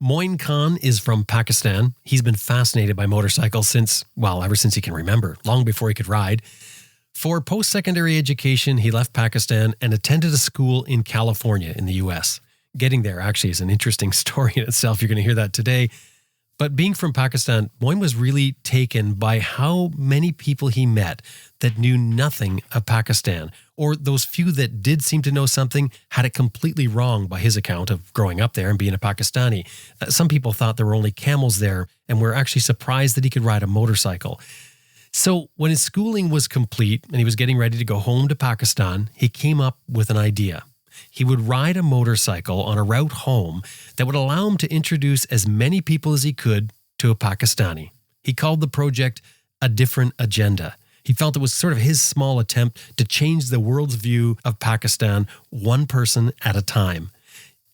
Moin Khan is from Pakistan. He's been fascinated by motorcycles ever since he can remember, long before he could ride. For post-secondary education, he left Pakistan and attended a school in California in the U.S. Getting there actually is an interesting story in itself. You're going to hear that today. But being from Pakistan, Moin was really taken by how many people he met that knew nothing of Pakistan, or those few that did seem to know something had it completely wrong by his account of growing up there and being a Pakistani. Some people thought there were only camels there and were actually surprised that he could ride a motorcycle. So when his schooling was complete and he was getting ready to go home to Pakistan, he came up with an idea. He would ride a motorcycle on a route home that would allow him to introduce as many people as he could to a Pakistani. He called the project A Different Agenda. He felt it was sort of his small attempt to change the world's view of Pakistan one person at a time.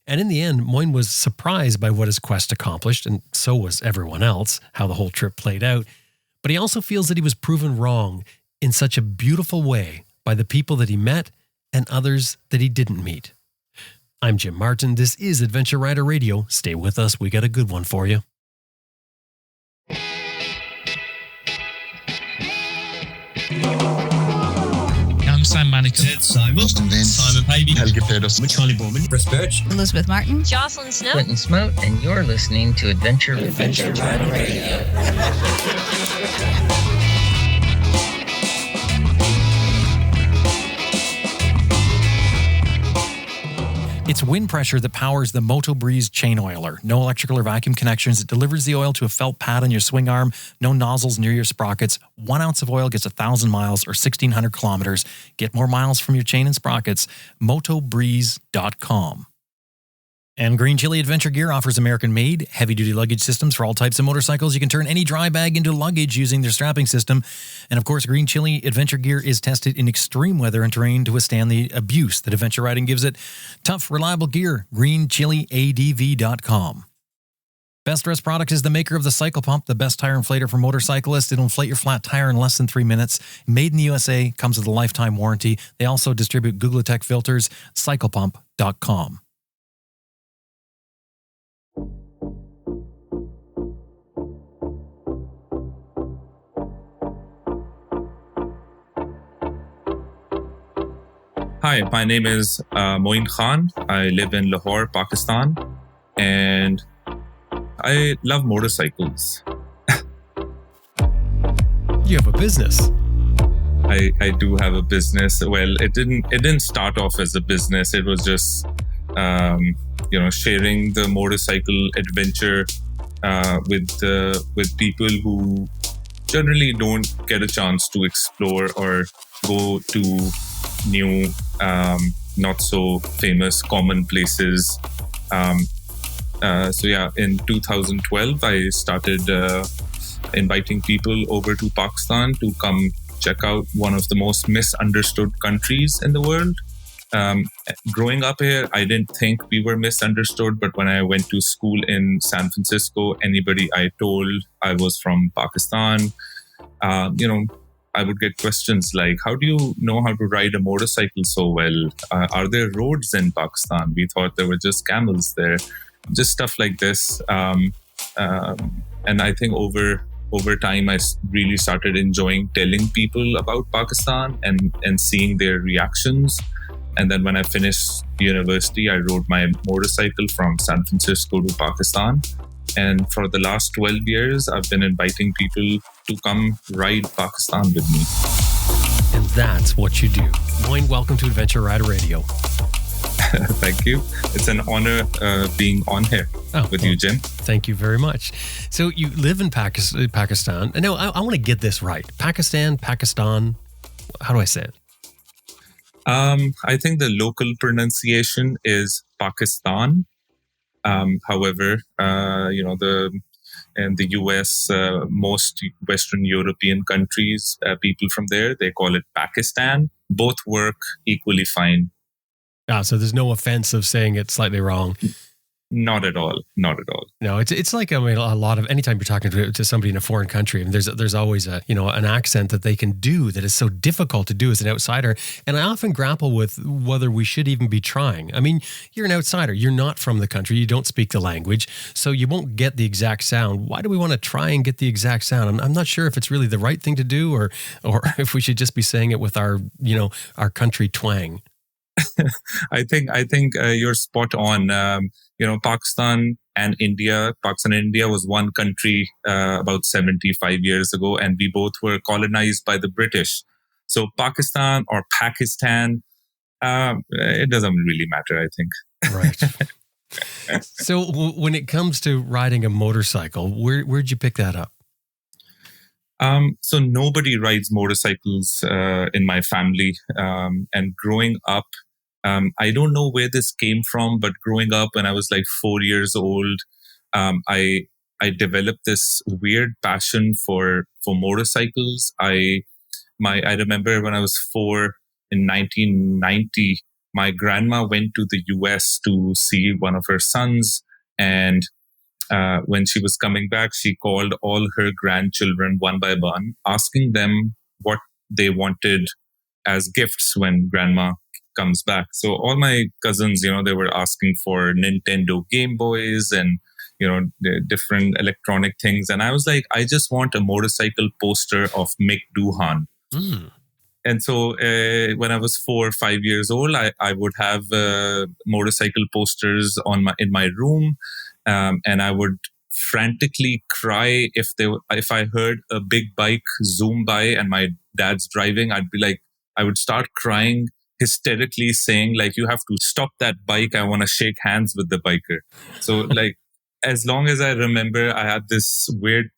And in the end, Moin was surprised by what his quest accomplished, and so was everyone else, how the whole trip played out. But he also feels that he was proven wrong in such a beautiful way by the people that he met and others that he didn't meet. I'm Jim Martin. This is Adventure Rider Radio. Stay with us. We got a good one for you. I'm Sam Manikin. Ted Simon. Austin Vince. Simon Pavey. Helge Pedersen. Charlie Bowman. Chris Birch. Elizabeth Martin. Jocelyn Snow. Quentin Smote, and you're listening to Adventure Rider Radio. It's wind pressure that powers the Moto Breeze chain oiler. No electrical or vacuum connections. It delivers the oil to a felt pad on your swing arm. No nozzles near your sprockets. 1 ounce of oil gets 1,000 miles or 1,600 kilometers. Get more miles from your chain and sprockets. MotoBreeze.com. And Green Chili Adventure Gear offers American-made, heavy-duty luggage systems for all types of motorcycles. You can turn any dry bag into luggage using their strapping system. And of course, Green Chili Adventure Gear is tested in extreme weather and terrain to withstand the abuse that adventure riding gives it. Tough, reliable gear. GreenChiliADV.com. Best Dressed Product is the maker of the Cycle Pump, the best tire inflator for motorcyclists. It'll inflate your flat tire in less than 3 minutes. Made in the USA, comes with a lifetime warranty. They also distribute Googletech filters. CyclePump.com. Hi, my name is Moin Khan. I live in Lahore, Pakistan, and I love motorcycles. You have a business. I do have a business. Well, it didn't start off as a business. It was just sharing the motorcycle adventure with people who generally don't get a chance to explore or go to new, not so famous, common places. In 2012, I started inviting people over to Pakistan to come check out one of the most misunderstood countries in the world. Growing up here, I didn't think we were misunderstood, but when I went to school in San Francisco, anybody I told I was from Pakistan, I would get questions like, how do you know how to ride a motorcycle so well? Are there roads in Pakistan? We thought there were just camels there. Just stuff like this. And I think over time, I really started enjoying telling people about Pakistan and seeing their reactions. And then when I finished university, I rode my motorcycle from San Francisco to Pakistan. And for the last 12 years, I've been inviting people to come ride Pakistan with me. And that's what you do. Moin, welcome to Adventure Rider Radio. Thank you. It's an honor being on here with you, Jim. Thank you very much. So you live in Pakistan. No, I want to get this right. Pakistan. How do I say it? I think the local pronunciation is Pakistan. However, in the US, most Western European countries, people from there, they call it Pakistan. Both work equally fine. So there's no offense of saying it slightly wrong. Not at all. Not at all. No, it's like, I mean, a lot of, anytime you're talking to somebody in a foreign country, I mean, there's always a, an accent that they can do that is so difficult to do as an outsider. And I often grapple with whether we should even be trying. I mean, you're an outsider. You're not from the country. You don't speak the language, so you won't get the exact sound. Why do we want to try and get the exact sound? I'm not sure if it's really the right thing to do, or if we should just be saying it with our, our country twang. I think you're spot on. Pakistan and India. Pakistan and India was one country about 75 years ago, and we both were colonized by the British. So Pakistan or Pakistan, it doesn't really matter, I think. Right. So when it comes to riding a motorcycle, where'd you pick that up? So nobody rides motorcycles in my family. And growing up, I don't know where this came from, but growing up when I was like 4 years old, I developed this weird passion for motorcycles. I remember when I was 4 in 1990, my grandma went to the US to see one of her sons, and when she was coming back, she called all her grandchildren one by one, asking them what they wanted as gifts when grandma comes back. So all my cousins, they were asking for Nintendo Game Boys and, the different electronic things. And I was like, I just want a motorcycle poster of Mick Doohan. Mm. And so when I was 4 or 5 years old, I would have motorcycle posters in my room. And I would frantically cry if I heard a big bike zoom by and my dad's driving. I would start crying hysterically, saying like, you have to stop that bike. I want to shake hands with the biker. So like, as long as I remember, I had this weird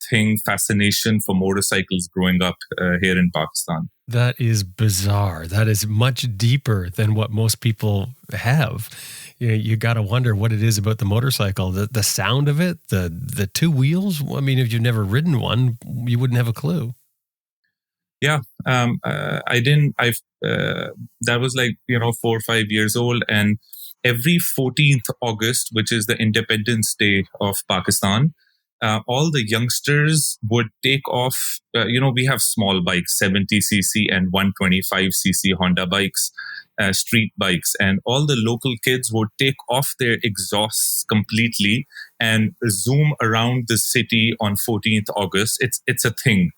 fascination for motorcycles growing up here in Pakistan. That is bizarre. That is much deeper than what most people have. You got to wonder what it is about the motorcycle, the sound of it, the two wheels. I mean, if you've never ridden one, you wouldn't have a clue. Yeah, I didn't. That was like 4 or 5 years old, and every 14th August, which is the Independence Day of Pakistan, all the youngsters would take off. We have small bikes, 70cc and 125cc Honda bikes, street bikes, and all the local kids would take off their exhausts completely and zoom around the city on 14th August. It's a thing,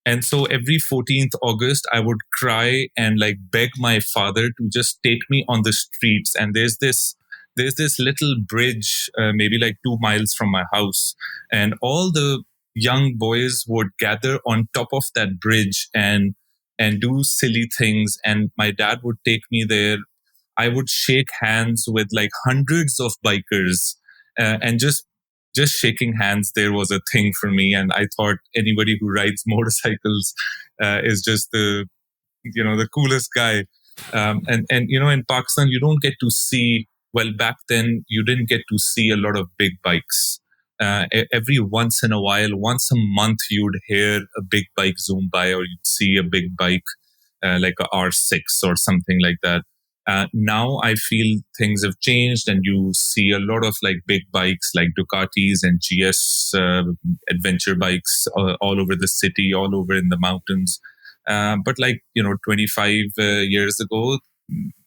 and so every 14th August, I would cry and like beg my father to just take me on the streets. And there's this little bridge, maybe like 2 miles from my house. And all the young boys would gather on top of that bridge and do silly things. And my dad would take me there. I would shake hands with like hundreds of bikers, and just shaking hands there was a thing for me. And I thought anybody who rides motorcycles is just the coolest guy. And in Pakistan, you don't get to see, well, back then you didn't get to see a lot of big bikes. Every once in a while, once a month, you'd hear a big bike zoom by, or you'd see a big bike like a R6 or something like that. Now I feel things have changed, and you see a lot of like big bikes like Ducatis and GS adventure bikes all over the city, all over in the mountains. But 25 years ago,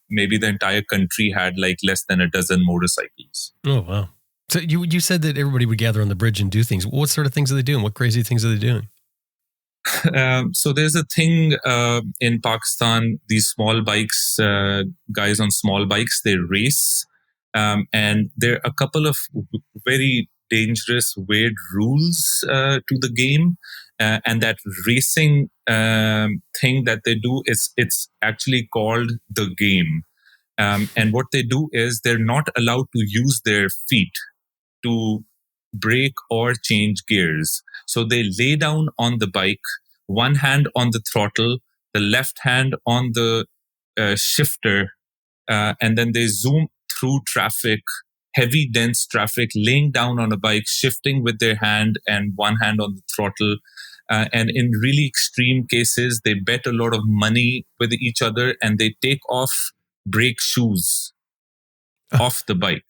maybe the entire country had like less than a dozen motorcycles. Oh, wow. So you said that everybody would gather on the bridge and do things. What sort of things are they doing? What crazy things are they doing? So there's a thing in Pakistan, these small bikes, guys on small bikes, they race. And there are a couple of very dangerous, weird rules to the game. And that racing thing that they do it's actually called the game. And what they do is they're not allowed to use their feet to brake or change gears. So they lay down on the bike, one hand on the throttle, the left hand on the shifter, and then they zoom through traffic, heavy, dense traffic, laying down on a bike, shifting with their hand and one hand on the throttle. And in really extreme cases, they bet a lot of money with each other, and they take off brake shoes off the bike.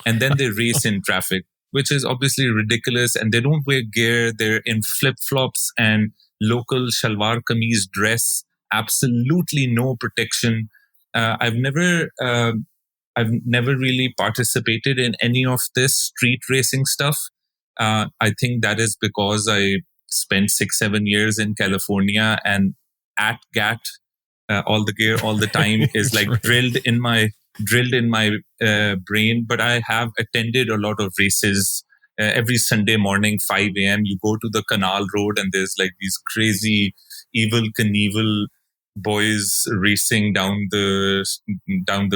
and then they race in traffic, which is obviously ridiculous. And they don't wear gear. They're in flip-flops and local shalwar kameez dress. Absolutely no protection. I've never really participated in any of this street racing stuff. I think that is because I spent 6-7 years in California, and at GAT, all the gear all the time is like Right. drilled in my brain. But I have attended a lot of races. Every Sunday morning, 5 a.m., you go to the Canal Road, and there's like these crazy Evil Knievel boys racing down the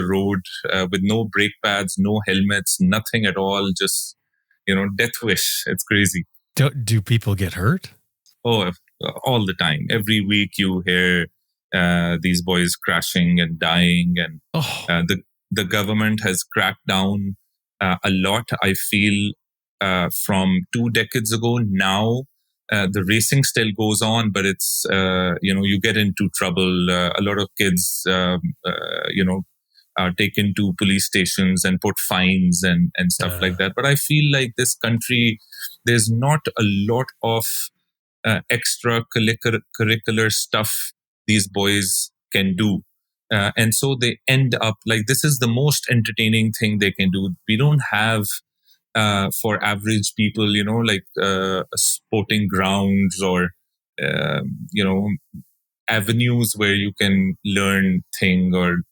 road with no brake pads, no helmets, nothing at all. Just death wish. It's crazy. Do people get hurt? Oh, all the time. Every week you hear these boys crashing and dying, and the government has cracked down a lot. I feel from 2 decades ago now. The racing still goes on, but it's, you get into trouble. A lot of kids, are taken to police stations and put fines and stuff like that. But I feel like this country, there's not a lot of extracurricular stuff these boys can do. And so they end up like, this is the most entertaining thing they can do. We don't have for average people, like sporting grounds or, avenues where you can learn thing or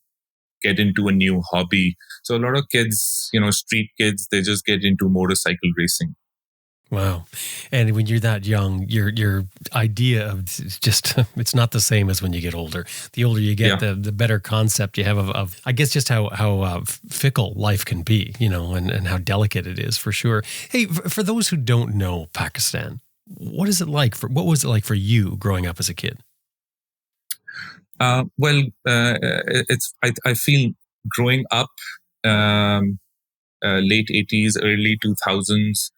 get into a new hobby. So a lot of kids, street kids, they just get into motorcycle racing. Wow. And when you're that young, your idea of it's not the same as when you get older. The older you get, the better concept you have of I guess, just how fickle life can be, and how delicate it is, for sure. Hey, for those who don't know Pakistan, what was it like for you growing up as a kid? It's I feel growing up late 80s, early 2000s,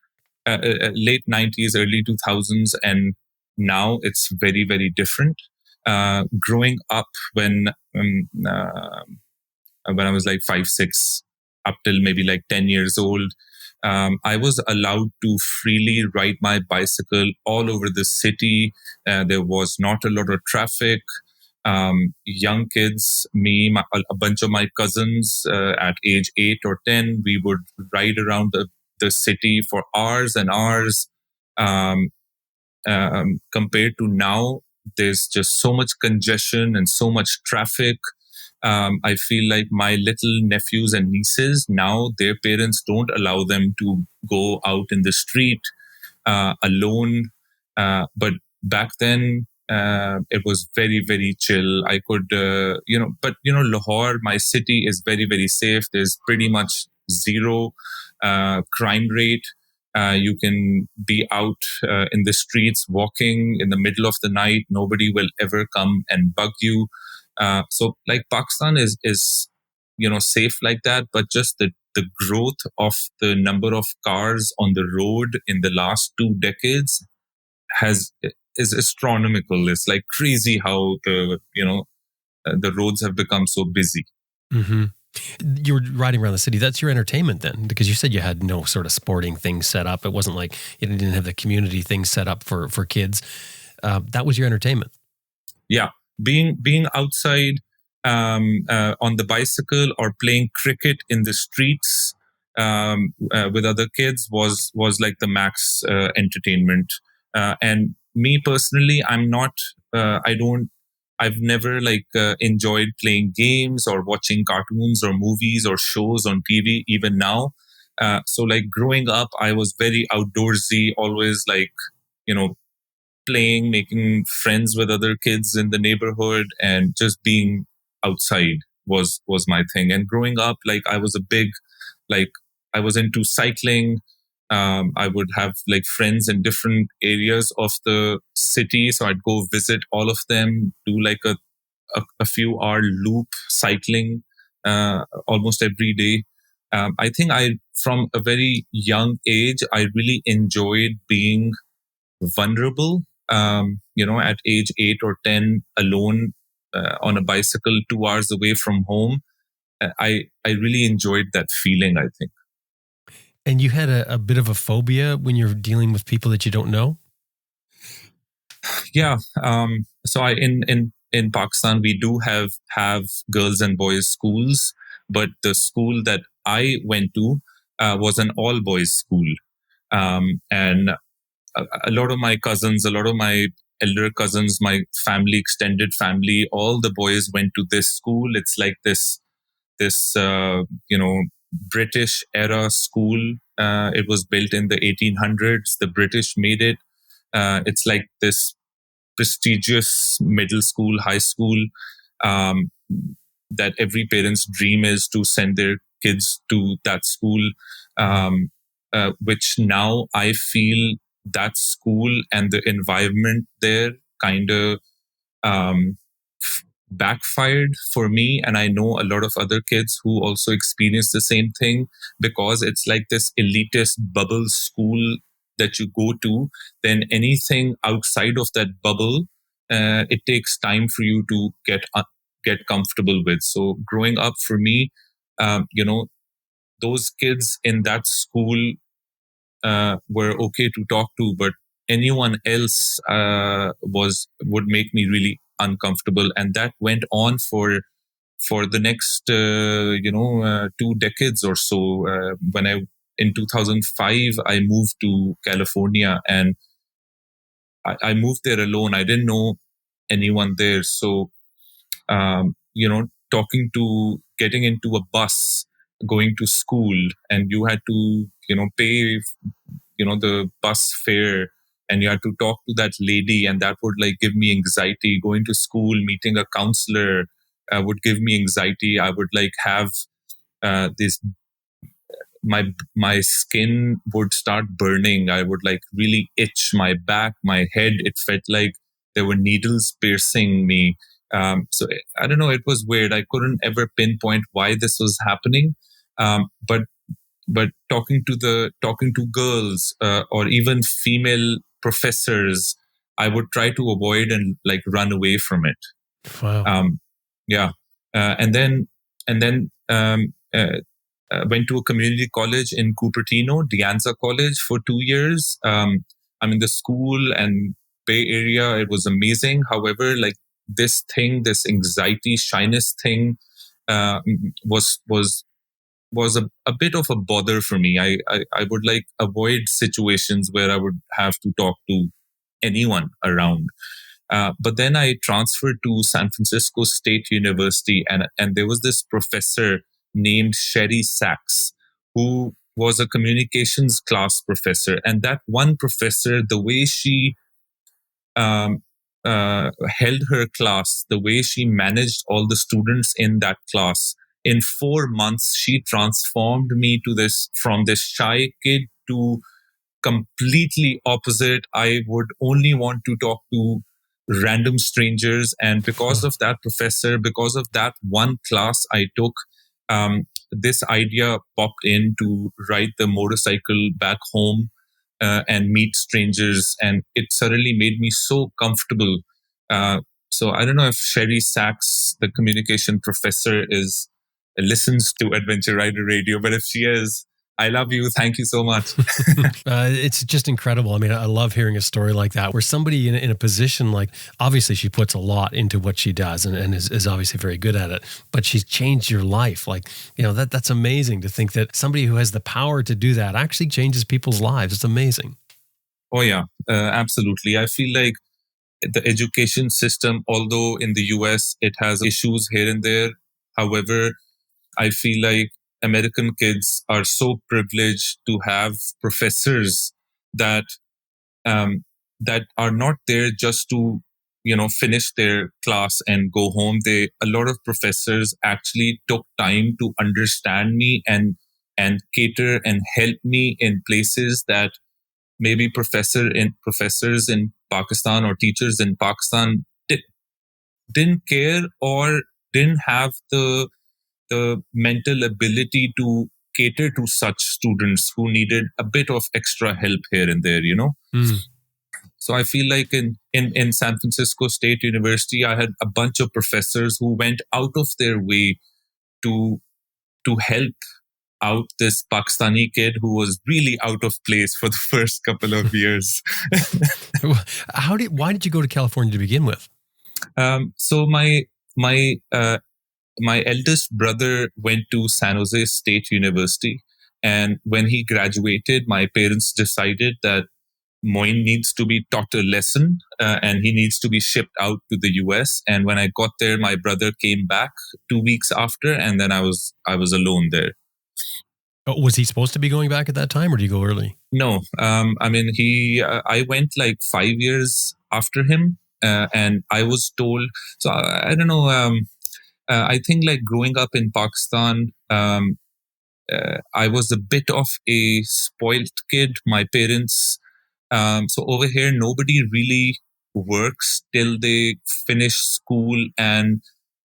late 90s, early 2000s, and now it's very, very different. Growing up when I was like 5, 6, up till maybe like 10 years old, I was allowed to freely ride my bicycle all over the city. There was not a lot of traffic. Young kids, a bunch of my cousins at age 8 or 10, we would ride around the city for hours and hours. Compared to now, there's just so much congestion and so much traffic. I feel like my little nephews and nieces, now their parents don't allow them to go out in the street alone. But back then, it was very, very chill. I could, Lahore, my city, is very, very safe. There's pretty much zero crime rate. You can be out in the streets walking in the middle of the night. Nobody will ever come and bug you. So like Pakistan is safe like that, but just the growth of the number of cars on the road in the last 2 decades is astronomical. It's like crazy how the roads have become so busy. Mm-hmm. You were riding around the city. That's your entertainment then, because you said you had no sort of sporting thing set up. It wasn't like you didn't have the community thing set up for kids. That was your entertainment. Yeah, being outside on the bicycle or playing cricket in the streets with other kids was like the max entertainment. And me personally, I've never enjoyed playing games or watching cartoons or movies or shows on TV, even now. So like growing up, I was very outdoorsy, always playing, making friends with other kids in the neighborhood, and just being outside was my thing. And growing up, I was I was into cycling. I would have friends in different areas of the city. So I'd go visit all of them, do a few hour loop cycling almost every day. I think from a very young age, I really enjoyed being vulnerable. At age 8 or 10, alone on a bicycle 2 hours away from home. I really enjoyed that feeling, I think. And you had a bit of a phobia when you're dealing with people that you don't know? Yeah. So in Pakistan, we do have girls and boys schools, but the school that I went to was an all boys school. And a lot of my cousins, a lot of my elder cousins, my family, extended family, all the boys went to this school. It's like this British era school. It was built in the 1800s. The British made it. It's like this prestigious middle school, high school, um, that every parent's dream is to send their kids to that school, which now I feel that school and the environment there kind of um, backfired for me. And I know a lot of other kids who also experience the same thing, because it's like this elitist bubble school that you go to. Then anything outside of that bubble, it takes time for you to get comfortable with. So growing up for me, those kids in that school were okay to talk to, but anyone else would make me really uncomfortable, and that went on for the next 2 decades or so. When I in 2005 I moved to California, and I moved there alone. I didn't know anyone there, so getting into a bus, going to school, and you had to pay the bus fare, and you had to talk to that lady, and that would like give me anxiety. Going to school, meeting a counselor would give me anxiety. I would like have this my skin would start burning. I would like really itch my back, my head. It felt like there were needles piercing me. So I don't know. It was weird. I couldn't ever pinpoint why this was happening. But talking to girls or even female professors, I would try to avoid and like run away from it. Wow. Yeah, and then went to a community college in Cupertino, De Anza College, for 2 years. I'm in the school and Bay Area. It was amazing. However, like this anxiety, shyness thing, was a bit of a bother for me. I would like avoid situations where I would have to talk to anyone around. But then I transferred to San Francisco State University, and there was this professor named Sherry Sachs, who was a communications class professor. And that one professor, the way she held her class, the way she managed all the students in that class, in 4 months, she transformed me from this shy kid to completely opposite. I would only want to talk to random strangers. And because of that professor, because of that one class I took, this idea popped in to ride the motorcycle back home and meet strangers. And it suddenly made me so comfortable. So I don't know if Sherry Sachs, the communication professor, listens to Adventure Rider Radio, but if she is, I love you. Thank you so much. It's just incredible. I mean, I love hearing a story like that, where somebody in a position like, obviously she puts a lot into what she does and is obviously very good at it, but she's changed your life. Like, that's amazing to think that somebody who has the power to do that actually changes people's lives. It's amazing. Oh, yeah, absolutely. I feel like the education system, although in the US it has issues here and there, however, I feel like American kids are so privileged to have professors that that are not there just to finish their class and go home. A lot of professors actually took time to understand me and cater and help me in places that maybe professors in Pakistan or teachers in Pakistan didn't care or didn't have the mental ability to cater to such students who needed a bit of extra help here and there. So I feel like in San Francisco State University, I had a bunch of professors who went out of their way to help out this Pakistani kid who was really out of place for the first couple of years. Why did you go to California to begin with? So my eldest brother went to San Jose State University, and when he graduated, my parents decided that Moin needs to be taught a lesson, and he needs to be shipped out to the US. And when I got there, my brother came back 2 weeks after, and then I was alone there. Oh, was he supposed to be going back at that time, or did you go early? No, I mean I went like 5 years after him, and I was told. So I don't know. I think like growing up in Pakistan, I was a bit of a spoiled kid. My parents. So over here, nobody really works till they finish school, and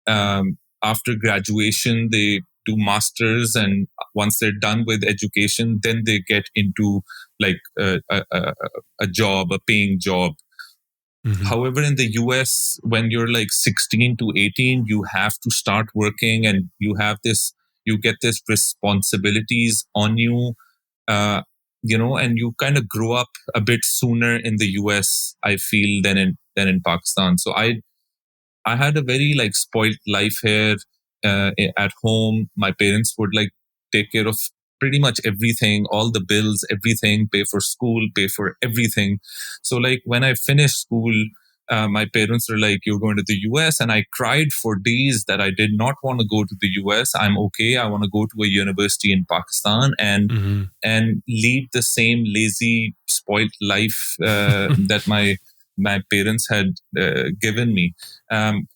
after graduation, they do masters, and once they're done with education, then they get into like a job, a paying job. Mm-hmm. However, in the US, when you're like 16 to 18, you have to start working, and you get this responsibilities on you, and you kind of grow up a bit sooner in the US, I feel, than in Pakistan. So I had a very like spoiled life here at home. My parents would like take care of pretty much everything, all the bills, everything, pay for school, pay for everything. So like when I finished school, my parents were like, "You're going to the US," and I cried for days that I did not want to go to the US. I'm okay. I want to go to a university in Pakistan and lead the same lazy, spoiled life that my parents had given me. And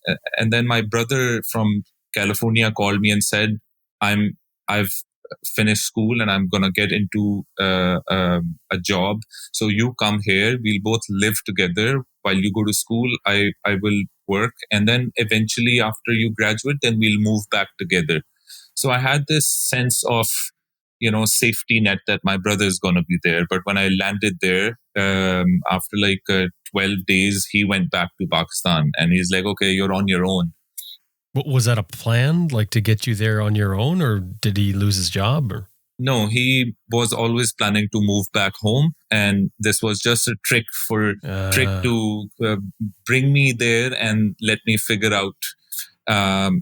then my brother from California called me and said, I've finished school and I'm going to get into a job. So you come here, we'll both live together while you go to school. I will work. And then eventually after you graduate, then we'll move back together. So I had this sense of, safety net that my brother is going to be there. But when I landed there, after like 12 days, he went back to Pakistan and he's like, "Okay, you're on your own." Was that a plan, like to get you there on your own, or did he lose his job? Or? No, he was always planning to move back home, and this was just a trick to bring me there and let me figure out.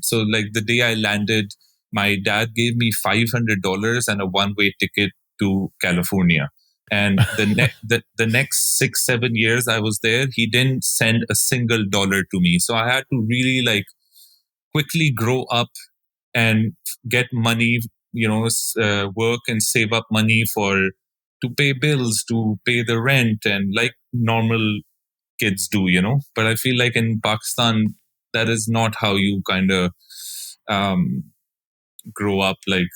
So, like the day I landed, my dad gave me $500 and a one-way ticket to California. And the next 6-7 years I was there, he didn't send a single dollar to me. So I had to really like quickly grow up and get money, work and save up money to pay bills, to pay the rent, and like normal kids do, But I feel like in Pakistan, that is not how you kind of grow up. Like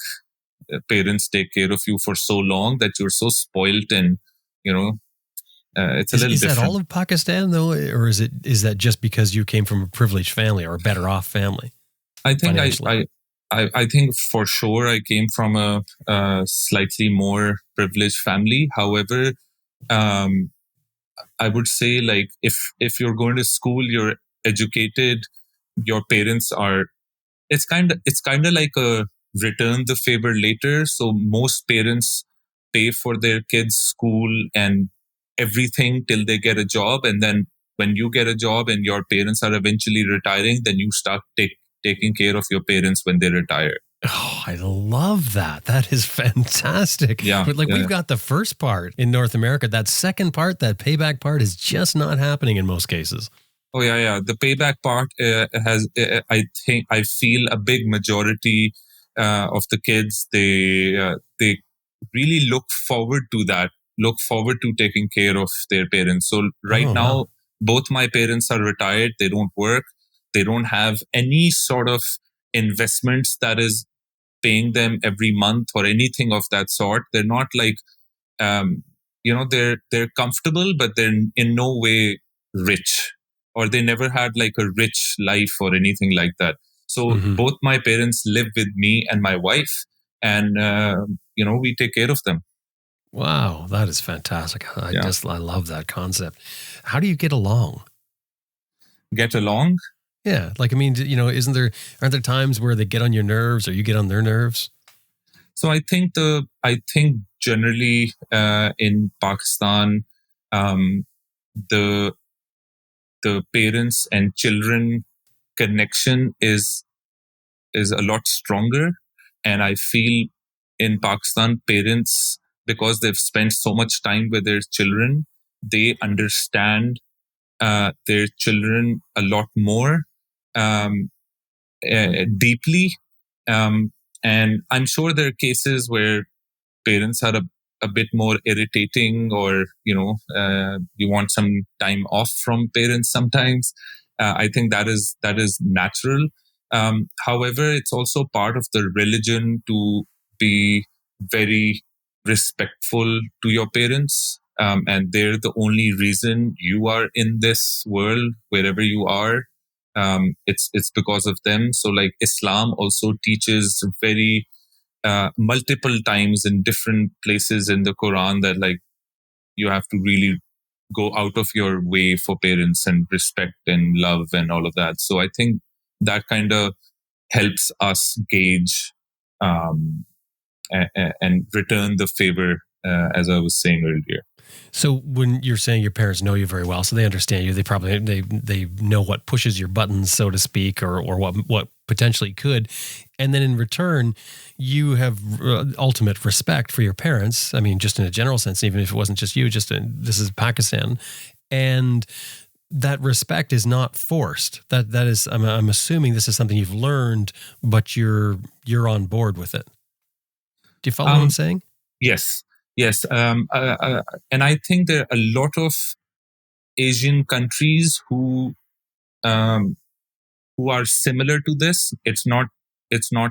parents take care of you for so long that you're so spoiled, and it's a little different. Is that all of Pakistan though, or is that just because you came from a privileged family or a better off family? I think I think for sure I came from a slightly more privileged family. However, I would say like if you're going to school, you're educated, your parents are. It's kind of like a return the favor later. So most parents pay for their kids' school and everything till they get a job, and then when you get a job and your parents are eventually retiring, then you start taking care of your parents when they retire. Oh, I love that. That is fantastic. Yeah. But we've got the first part in North America. That second part, that payback part, is just not happening in most cases. Oh, yeah. The payback part I feel a big majority of the kids, they really look forward to that, look forward to taking care of their parents. So now, both my parents are retired. They don't work. They don't have any sort of investments that is paying them every month or anything of that sort. They're not like, they're comfortable, but they're in no way rich, or they never had like a rich life or anything like that. So both my parents live with me and my wife, and, we take care of them. Wow, that is fantastic. I love that concept. How do you get along? Get along? Yeah. Like, I mean, aren't there times where they get on your nerves or you get on their nerves? So I think generally in Pakistan, um, the the parents and children connection is a lot stronger, and I feel in Pakistan parents, because they've spent so much time with their children, they understand their children a lot more um, deeply, um, and I'm sure there are cases where parents are a bit more irritating, or you want some time off from parents sometimes. I think that is natural. However, it's also part of the religion to be very respectful to your parents, and they're the only reason you are in this world wherever you are. It's because of them. So like Islam also teaches very multiple times in different places in the Quran that like you have to really go out of your way for parents and respect and love and all of that. So I think that kind of helps us gauge and return the favor, as I was saying earlier. So when you're saying your parents know you very well, so they understand you, they probably they know what pushes your buttons, so to speak, or what potentially could, and then in return, you have ultimate respect for your parents. I mean, just in a general sense, even if it wasn't just you, this is Pakistan, and that respect is not forced. That is, I'm assuming this is something you've learned, but you're on board with it. Do you follow what I'm saying? Yes. And I think there are a lot of Asian countries who are similar to this. It's not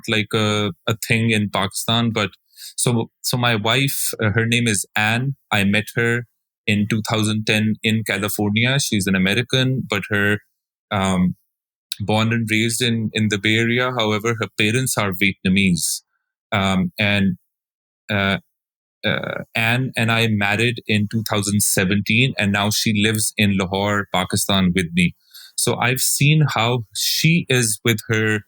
like a thing in Pakistan, but so my wife, her name is Anne. I met her in 2010 in California. She's an American, but her born and raised in the Bay Area. However, her parents are Vietnamese, and Anne and I married in 2017, and now she lives in Lahore, Pakistan with me. So I've seen how she is with her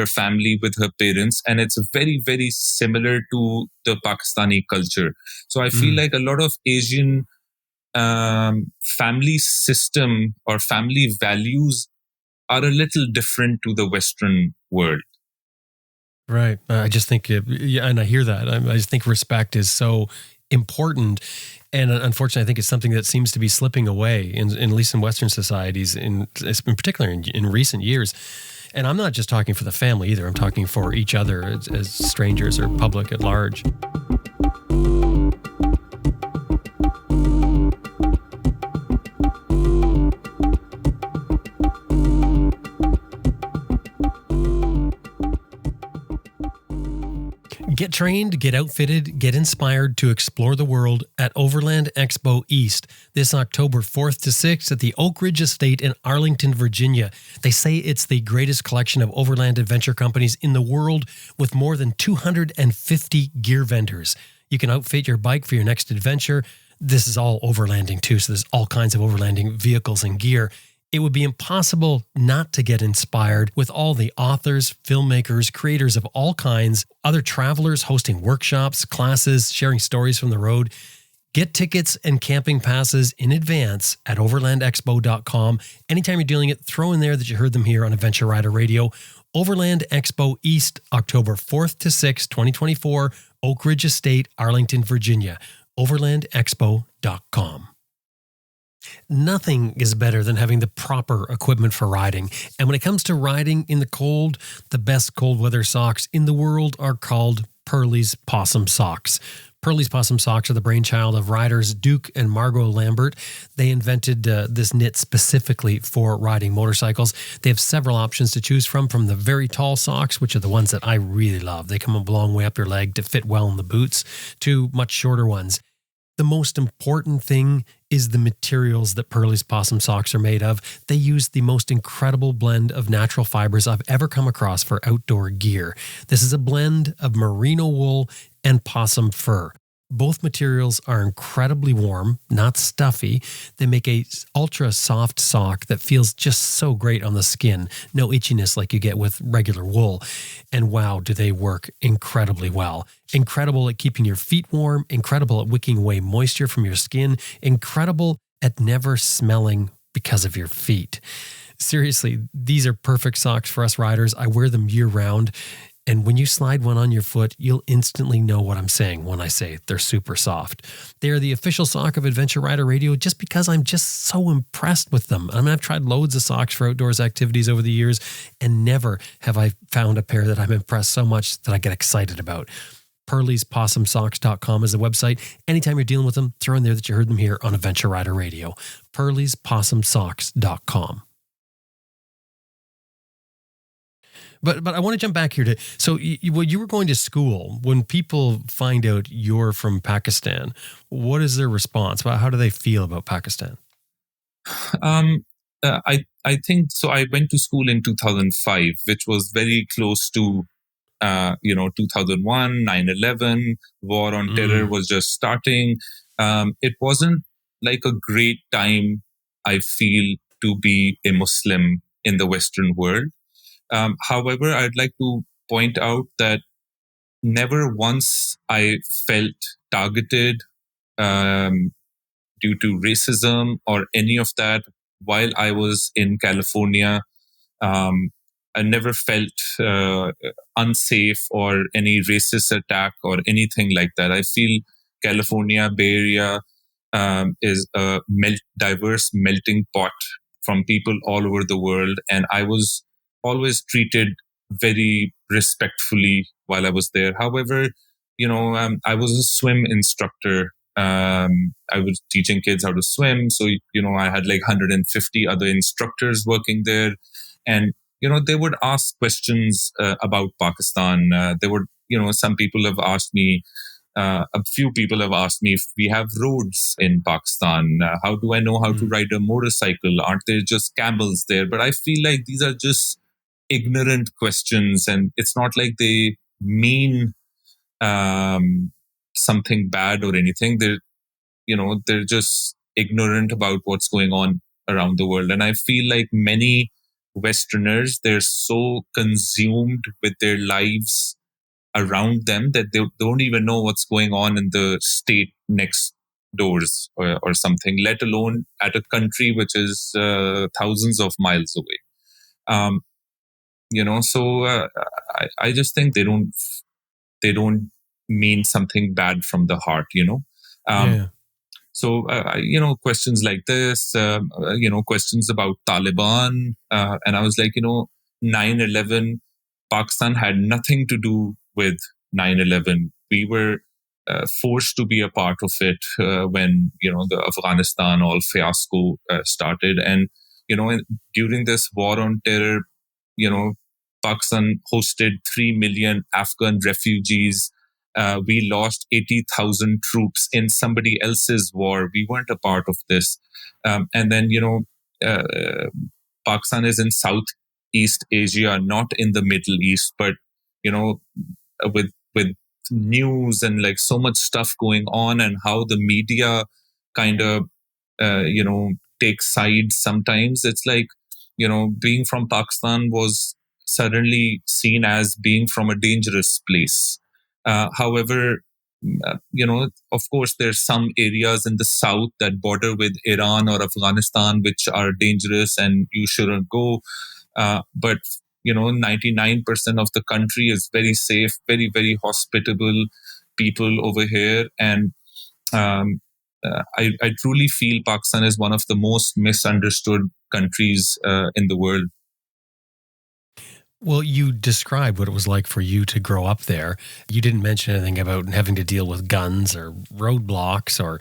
family, with her parents, and it's very, very similar to the Pakistani culture. So I feel like a lot of Asian family system or family values are a little different to the Western world. Right. I just think, and I hear that. I just think respect is so important. And unfortunately, I think it's something that seems to be slipping away, at least in Western societies, in particular in recent years. And I'm not just talking for the family either. I'm talking for each other as strangers or public at large. Get trained, get outfitted, get inspired to explore the world at Overland Expo East this October 4th to 6th at the Oak Ridge Estate in Arlington, Virginia. They say it's the greatest collection of overland adventure companies in the world with more than 250 gear vendors. You can outfit your bike for your next adventure. This is all overlanding too, so there's all kinds of overlanding vehicles and gear. It would be impossible not to get inspired with all the authors, filmmakers, creators of all kinds, other travelers hosting workshops, classes, sharing stories from the road. Get tickets and camping passes in advance at overlandexpo.com. Anytime you're doing it, throw in there that you heard them here on Adventure Rider Radio. Overland Expo East, October 4th to 6th, 2024, Oak Ridge Estate, Arlington, Virginia. overlandexpo.com. Nothing is better than having the proper equipment for riding. And when it comes to riding in the cold, the best cold weather socks in the world are called Pearlie's Possum Socks. Pearlie's Possum Socks are the brainchild of riders Duke and Margot Lambert. They invented this knit specifically for riding motorcycles. They have several options to choose from the very tall socks, which are the ones that I really love. They come a long way up your leg to fit well in the boots, to much shorter ones. The most important thing is the materials that Pearlie's Possum Socks are made of. They use the most incredible blend of natural fibers I've ever come across for outdoor gear. This is a blend of merino wool and possum fur. Both materials are incredibly warm, not stuffy. They make a ultra soft sock that feels just so great on the skin. No itchiness like you get with regular wool. And wow, do they work incredibly well. Incredible at keeping your feet warm, incredible at wicking away moisture from your skin, incredible at never smelling because of your feet. Seriously, these are perfect socks for us riders. I wear them year round. And when you slide one on your foot, you'll instantly know what I'm saying when I say they're super soft. They are the official sock of Adventure Rider Radio just because I'm just so impressed with them. I mean, I've tried loads of socks for outdoors activities over the years, and never have I found a pair that I'm impressed so much that I get excited about. Purley'sPossumSocks.com is the website. Anytime you're dealing with them, throw in there that you heard them here on Adventure Rider Radio. Purley'sPossumSocks.com. But I want to jump back here to, so you were going to school. When people find out you're from Pakistan, what is their response? How do they feel about Pakistan? I think so. I went to school in 2005, which was very close to 2001, 9/11, war on terror was just starting. It wasn't like a great time, I feel, to be a Muslim in the Western world. However, I'd like to point out that never once I felt targeted due to racism or any of that while I was in California. I never felt unsafe or any racist attack or anything like that. I feel California, Bay Area is a diverse melting pot from people all over the world. And I was always treated very respectfully while I was there. However, I was a swim instructor. I was teaching kids how to swim. So, I had like 150 other instructors working there. And, they would ask questions about Pakistan. Some people have asked me, a few people have asked me if we have roads in Pakistan. How do I know how to ride a motorcycle? Aren't there just camels there? But I feel like these are just ignorant questions, and it's not like they mean something bad or anything. They're just ignorant about what's going on around the world. And I feel like many Westerners, they're so consumed with their lives around them that they don't even know what's going on in the state next doors or something, let alone at a country which is thousands of miles away. I just think they don't mean something bad from the heart, So, questions like this, questions about Taliban. And I was like, 9/11, Pakistan had nothing to do with 9/11. We were forced to be a part of it when, the Afghanistan all fiasco started. And, during this war on terror, Pakistan hosted 3 million Afghan refugees. We lost 80,000 troops in somebody else's war. We weren't a part of this. And then, Pakistan is in Southeast Asia, not in the Middle East, but, with news and like so much stuff going on, and how the media kind of, take sides sometimes. It's like, being from Pakistan was suddenly seen as being from a dangerous place. However, of course, there's some areas in the south that border with Iran or Afghanistan which are dangerous and you shouldn't go. But 99% of the country is very safe, very, very hospitable people over here. And I truly feel Pakistan is one of the most misunderstood countries in the world. Well, you described what it was like for you to grow up there. You didn't mention anything about having to deal with guns or roadblocks or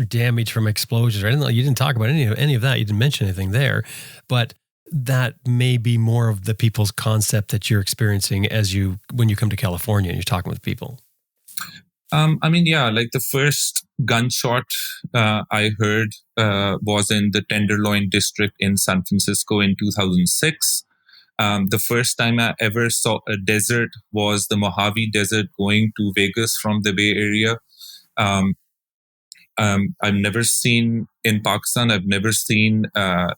damage from explosions or anything. You didn't talk about any of that. You didn't mention anything there. But that may be more of the people's concept that you're experiencing when you come to California and you're talking with people. Like the first gunshot I heard was in the Tenderloin district in San Francisco in 2006. The first time I ever saw a desert was the Mojave Desert going to Vegas from the Bay Area. I've never seen in Pakistan. I've never seen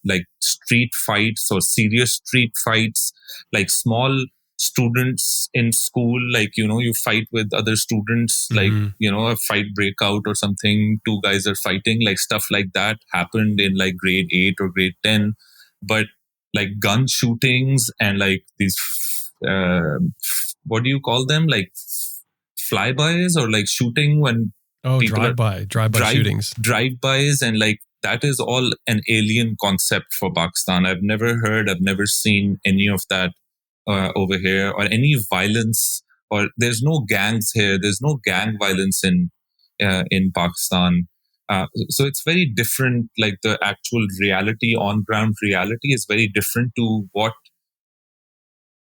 like street fights or serious street fights, like small students in school. Like you fight with other students. Like a fight break out or something. Two guys are fighting. Like stuff like that happened in like grade 8 or grade 10. But like gun shootings and like these, what do you call them? Like flybys or like shooting when people drive-by shootings, drive-bys, and like that is all an alien concept for Pakistan. I've never seen any of that over here, or any violence, or there's no gangs here. There's no gang violence in Pakistan. So it's very different. Like the actual reality, on ground reality, is very different to what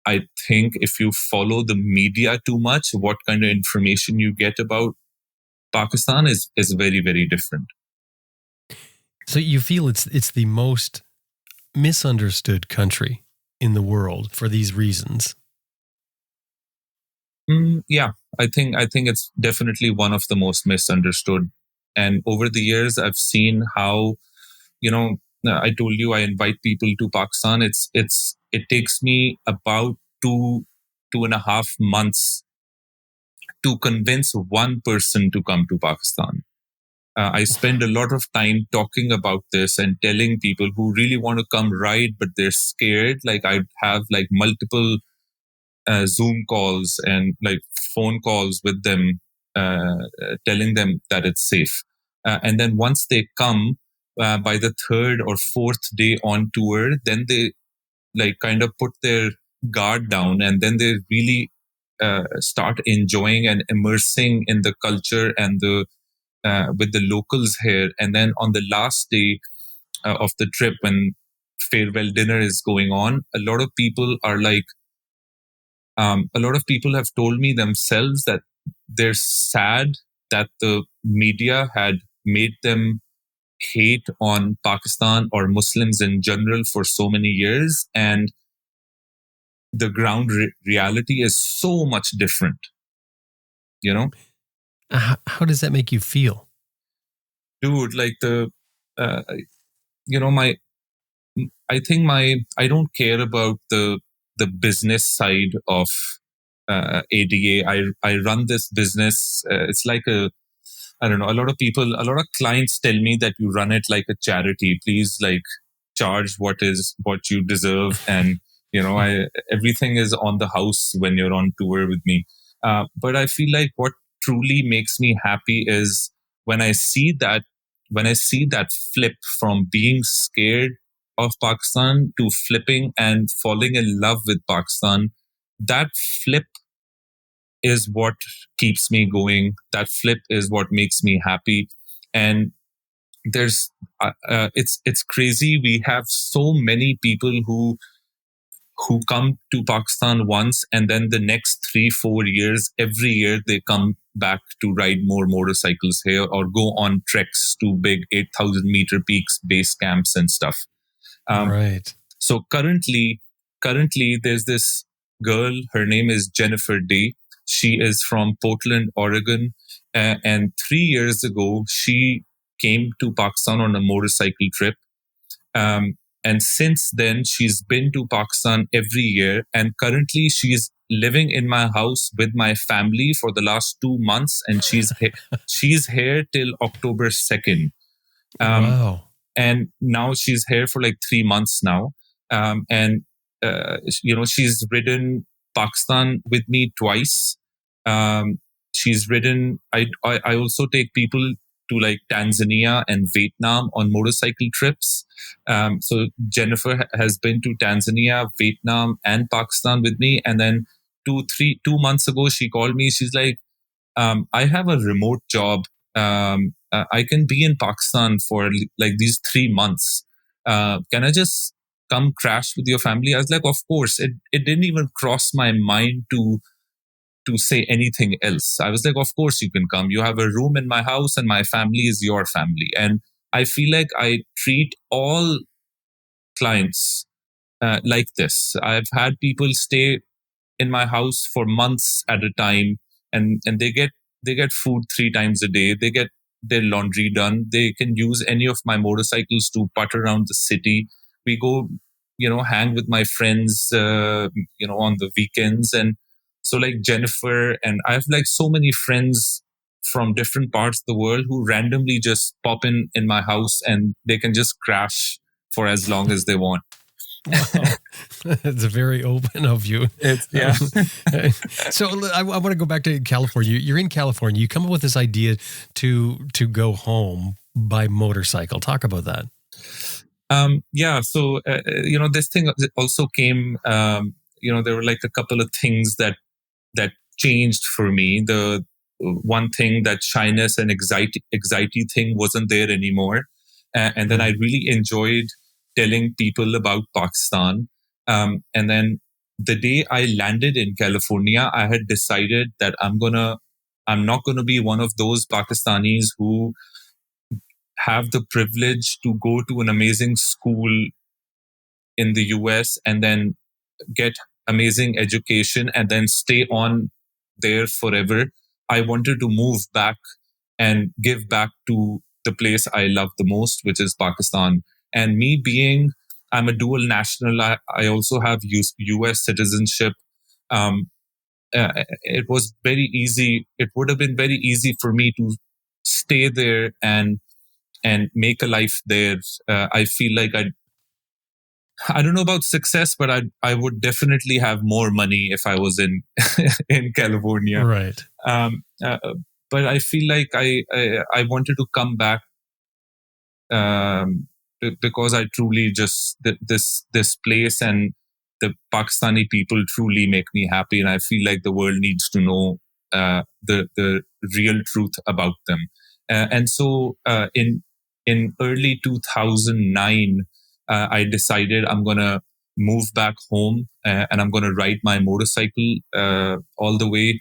I think. If you follow the media too much, what kind of information you get about Pakistan is very, very different. So you feel it's the most misunderstood country in the world for these reasons? Yeah, I think it's definitely one of the most misunderstood. And over the years, I've seen how, I told you I invite people to Pakistan. It takes me about 2.5 months to convince one person to come to Pakistan. I spend a lot of time talking about this and telling people who really want to come ride, but they're scared. Like I have like multiple Zoom calls and like phone calls with them, telling them that it's safe. And then once they come, by the third or fourth day on tour, then they like kind of put their guard down, and then they really start enjoying and immersing in the culture and the with the locals here. And then on the last day of the trip, when farewell dinner is going on, a lot of people are like, a lot of people have told me themselves that they're sad that the media had made them hate on Pakistan or Muslims in general for so many years. And the ground reality is so much different, How does that make you feel? Dude, like I don't care about the business side of ADA. I run this business. It's like I don't know. A lot of clients tell me that you run it like a charity. Please, like, charge what you deserve, and everything is on the house when you're on tour with me. But I feel like what truly makes me happy is when I see that flip from being scared of Pakistan to flipping and falling in love with Pakistan. That flip is what keeps me going. That flip is what makes me happy. And there's it's crazy. We have so many people who come to Pakistan once, and then the next 3-4 years, every year they come back to ride more motorcycles here or go on treks to big 8,000 meter peaks, base camps and stuff. Right. So currently there's this girl, her name is Jennifer Day. She is from Portland, Oregon. And 3 years ago, she came to Pakistan on a motorcycle trip. And since then, she's been to Pakistan every year. And currently, she's living in my house with my family for the last 2 months. And she's here till October 2nd. Wow. And now she's here for like 3 months now. And she's ridden Pakistan with me twice. She's ridden. I also take people to like Tanzania and Vietnam on motorcycle trips. So Jennifer has been to Tanzania, Vietnam, and Pakistan with me. And then 2 months ago, she called me. She's like, I have a remote job. I can be in Pakistan for like these 3 months. Can I just come crash with your family? I was like, of course. It didn't even cross my mind to say anything else. I was like, of course you can come. You have a room in my house and my family is your family. And I feel like I treat all clients like this. I've had people stay in my house for months at a time, and they get they get food 3 times a day. They get their laundry done. They can use any of my motorcycles to putt around the city. We go, hang with my friends, on the weekends. And so like Jennifer, and I have like so many friends from different parts of the world who randomly just pop in my house, and they can just crash for as long as they want. Wow, it's very open of you. Yeah. So I want to go back to California. You're in California. You come up with this idea to go home by motorcycle. Talk about that. So this thing also came. There were like a couple of things that changed for me. The one thing, that shyness and anxiety thing wasn't there anymore, and then I really enjoyed telling people about Pakistan. And then the day I landed in California, I had decided that I'm not gonna be one of those Pakistanis who have the privilege to go to an amazing school in the US and then get amazing education and then stay on there forever. I wanted to move back and give back to the place I love the most, which is Pakistan. And me being, I'm a dual national. I also have US citizenship. It was very easy. It would have been very easy for me to stay there and make a life there. I feel like I don't know about success, but I would definitely have more money if I was in in California. Right. But I feel like I wanted to come back because I truly just this place and the Pakistani people truly make me happy, and I feel like the world needs to know the real truth about them. And so in early 2009, I decided I'm gonna move back home and I'm gonna ride my motorcycle all the way,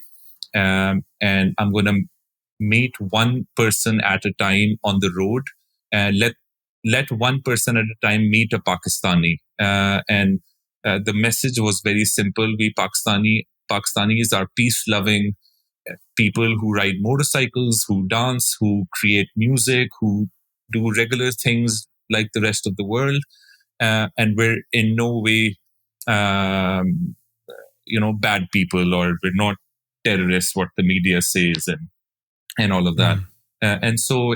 and I'm gonna meet one person at a time on the road, and let one person at a time meet a Pakistani. And the message was very simple. We Pakistanis are peace-loving people who ride motorcycles, who dance, who create music, who do regular things like the rest of the world. And we're in no way, bad people, or we're not terrorists, what the media says, and all of that. And so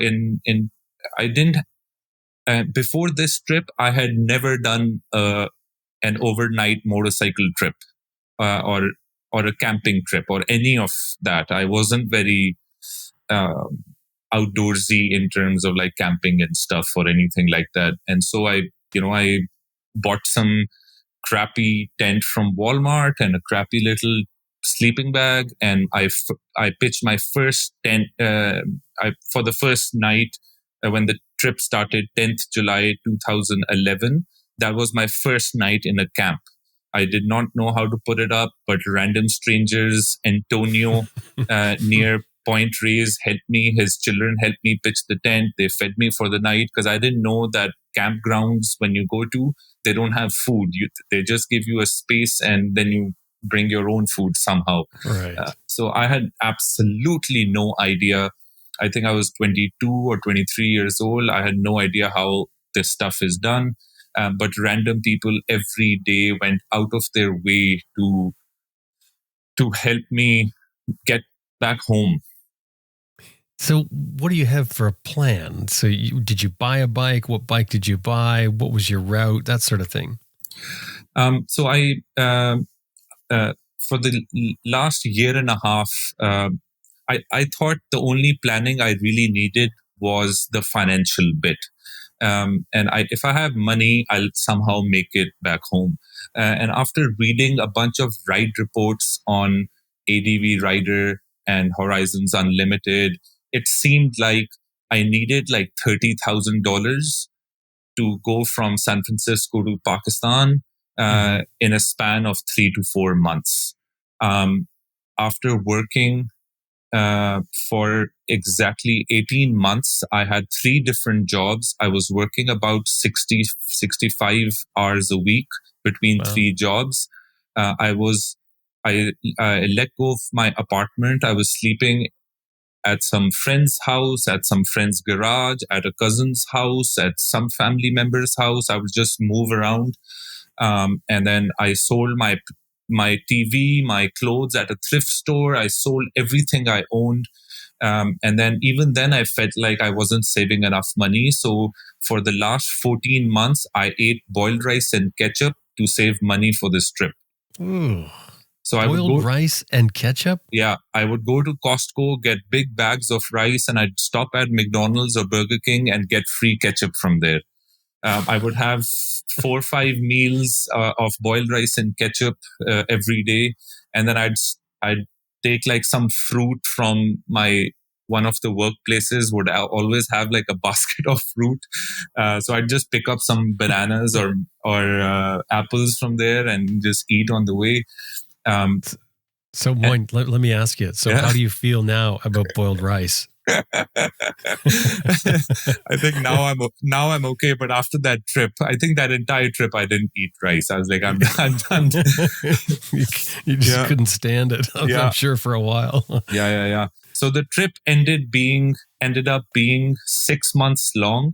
I didn't, before this trip, I had never done an overnight motorcycle trip, or a camping trip, or any of that. I wasn't very outdoorsy in terms of like camping and stuff or anything like that. And so I bought some crappy tent from Walmart and a crappy little sleeping bag, and I pitched my first tent for the first night when the trip started, 10th July 2011. That was my first night in a camp. I did not know how to put it up, but random strangers, Antonio near Point Reyes, helped me. His children helped me pitch the tent. They fed me for the night, because I didn't know that campgrounds, when you go to, they don't have food. They just give you a space, and then you bring your own food somehow. Right. So I had absolutely no idea. I think I was 22 or 23 years old. I had no idea how this stuff is done. But random people every day went out of their way to help me get back home. So what do you have for a plan? So did you buy a bike? What bike did you buy? What was your route? That sort of thing. So I, for the last year and a half, I thought the only planning I really needed was the financial bit. And if I have money, I'll somehow make it back home. And after reading a bunch of ride reports on ADV Rider and Horizons Unlimited, it seemed like I needed like $30,000 to go from San Francisco to Pakistan in a span of 3 to 4 months. After working for exactly 18 months, I had 3 different jobs. I was working about 65 hours a week between 3 jobs. I let go of my apartment. I was sleeping at some friend's house, at some friend's garage, at a cousin's house, at some family member's house. I would just move around. And then I sold my TV, my clothes at a thrift store. I sold everything I owned. And then even then I felt like I wasn't saving enough money. So for the last 14 months, I ate boiled rice and ketchup to save money for this trip. Ooh. So I would Boiled go, rice and ketchup? yeah, I would go to Costco, get big bags of rice, and I'd stop at McDonald's or Burger King and get free ketchup from there. I would have 4 or 5 meals of boiled rice and ketchup every day. And then I'd take like some fruit from one of the workplaces would always have like a basket of fruit. So I'd just pick up some bananas or apples from there and just eat on the way. So, Moin, let me ask you. So, how do you feel now about boiled rice? I think now I'm okay, but after that trip, I think that entire trip I didn't eat rice. I was like, I'm done. You just couldn't stand it. I'm sure for a while. Yeah. So the trip ended up being 6 months long.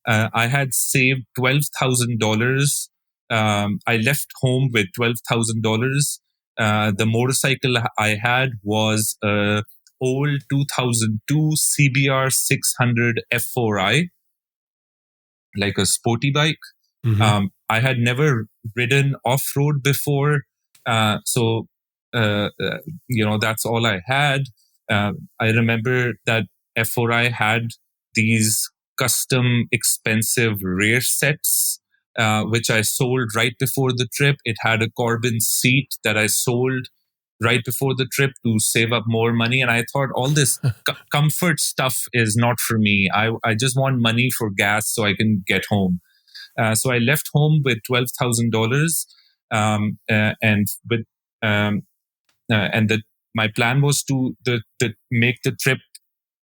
I had saved $12,000. I left home with $12,000. The motorcycle I had was a old 2002 CBR 600 F4i, like a sporty bike. Mm-hmm. I had never ridden off-road before. So that's all I had. I remember that F4i had these custom expensive rear sets, which I sold right before the trip. It had a Corbin seat that I sold right before the trip to save up more money. And I thought all this comfort stuff is not for me. I just want money for gas so I can get home. So I left home with $12,000, my plan was to make the trip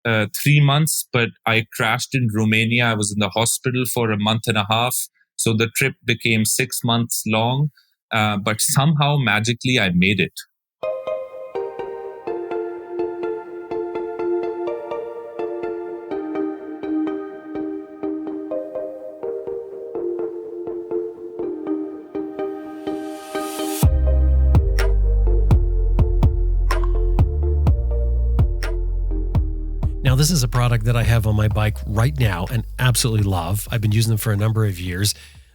3 months, but I crashed in Romania. I was in the hospital for a month and a half. So the trip became 6 months long, but somehow magically I made it. Now, this is a product that I have on my bike right now and absolutely love. I've been using them for a number of years.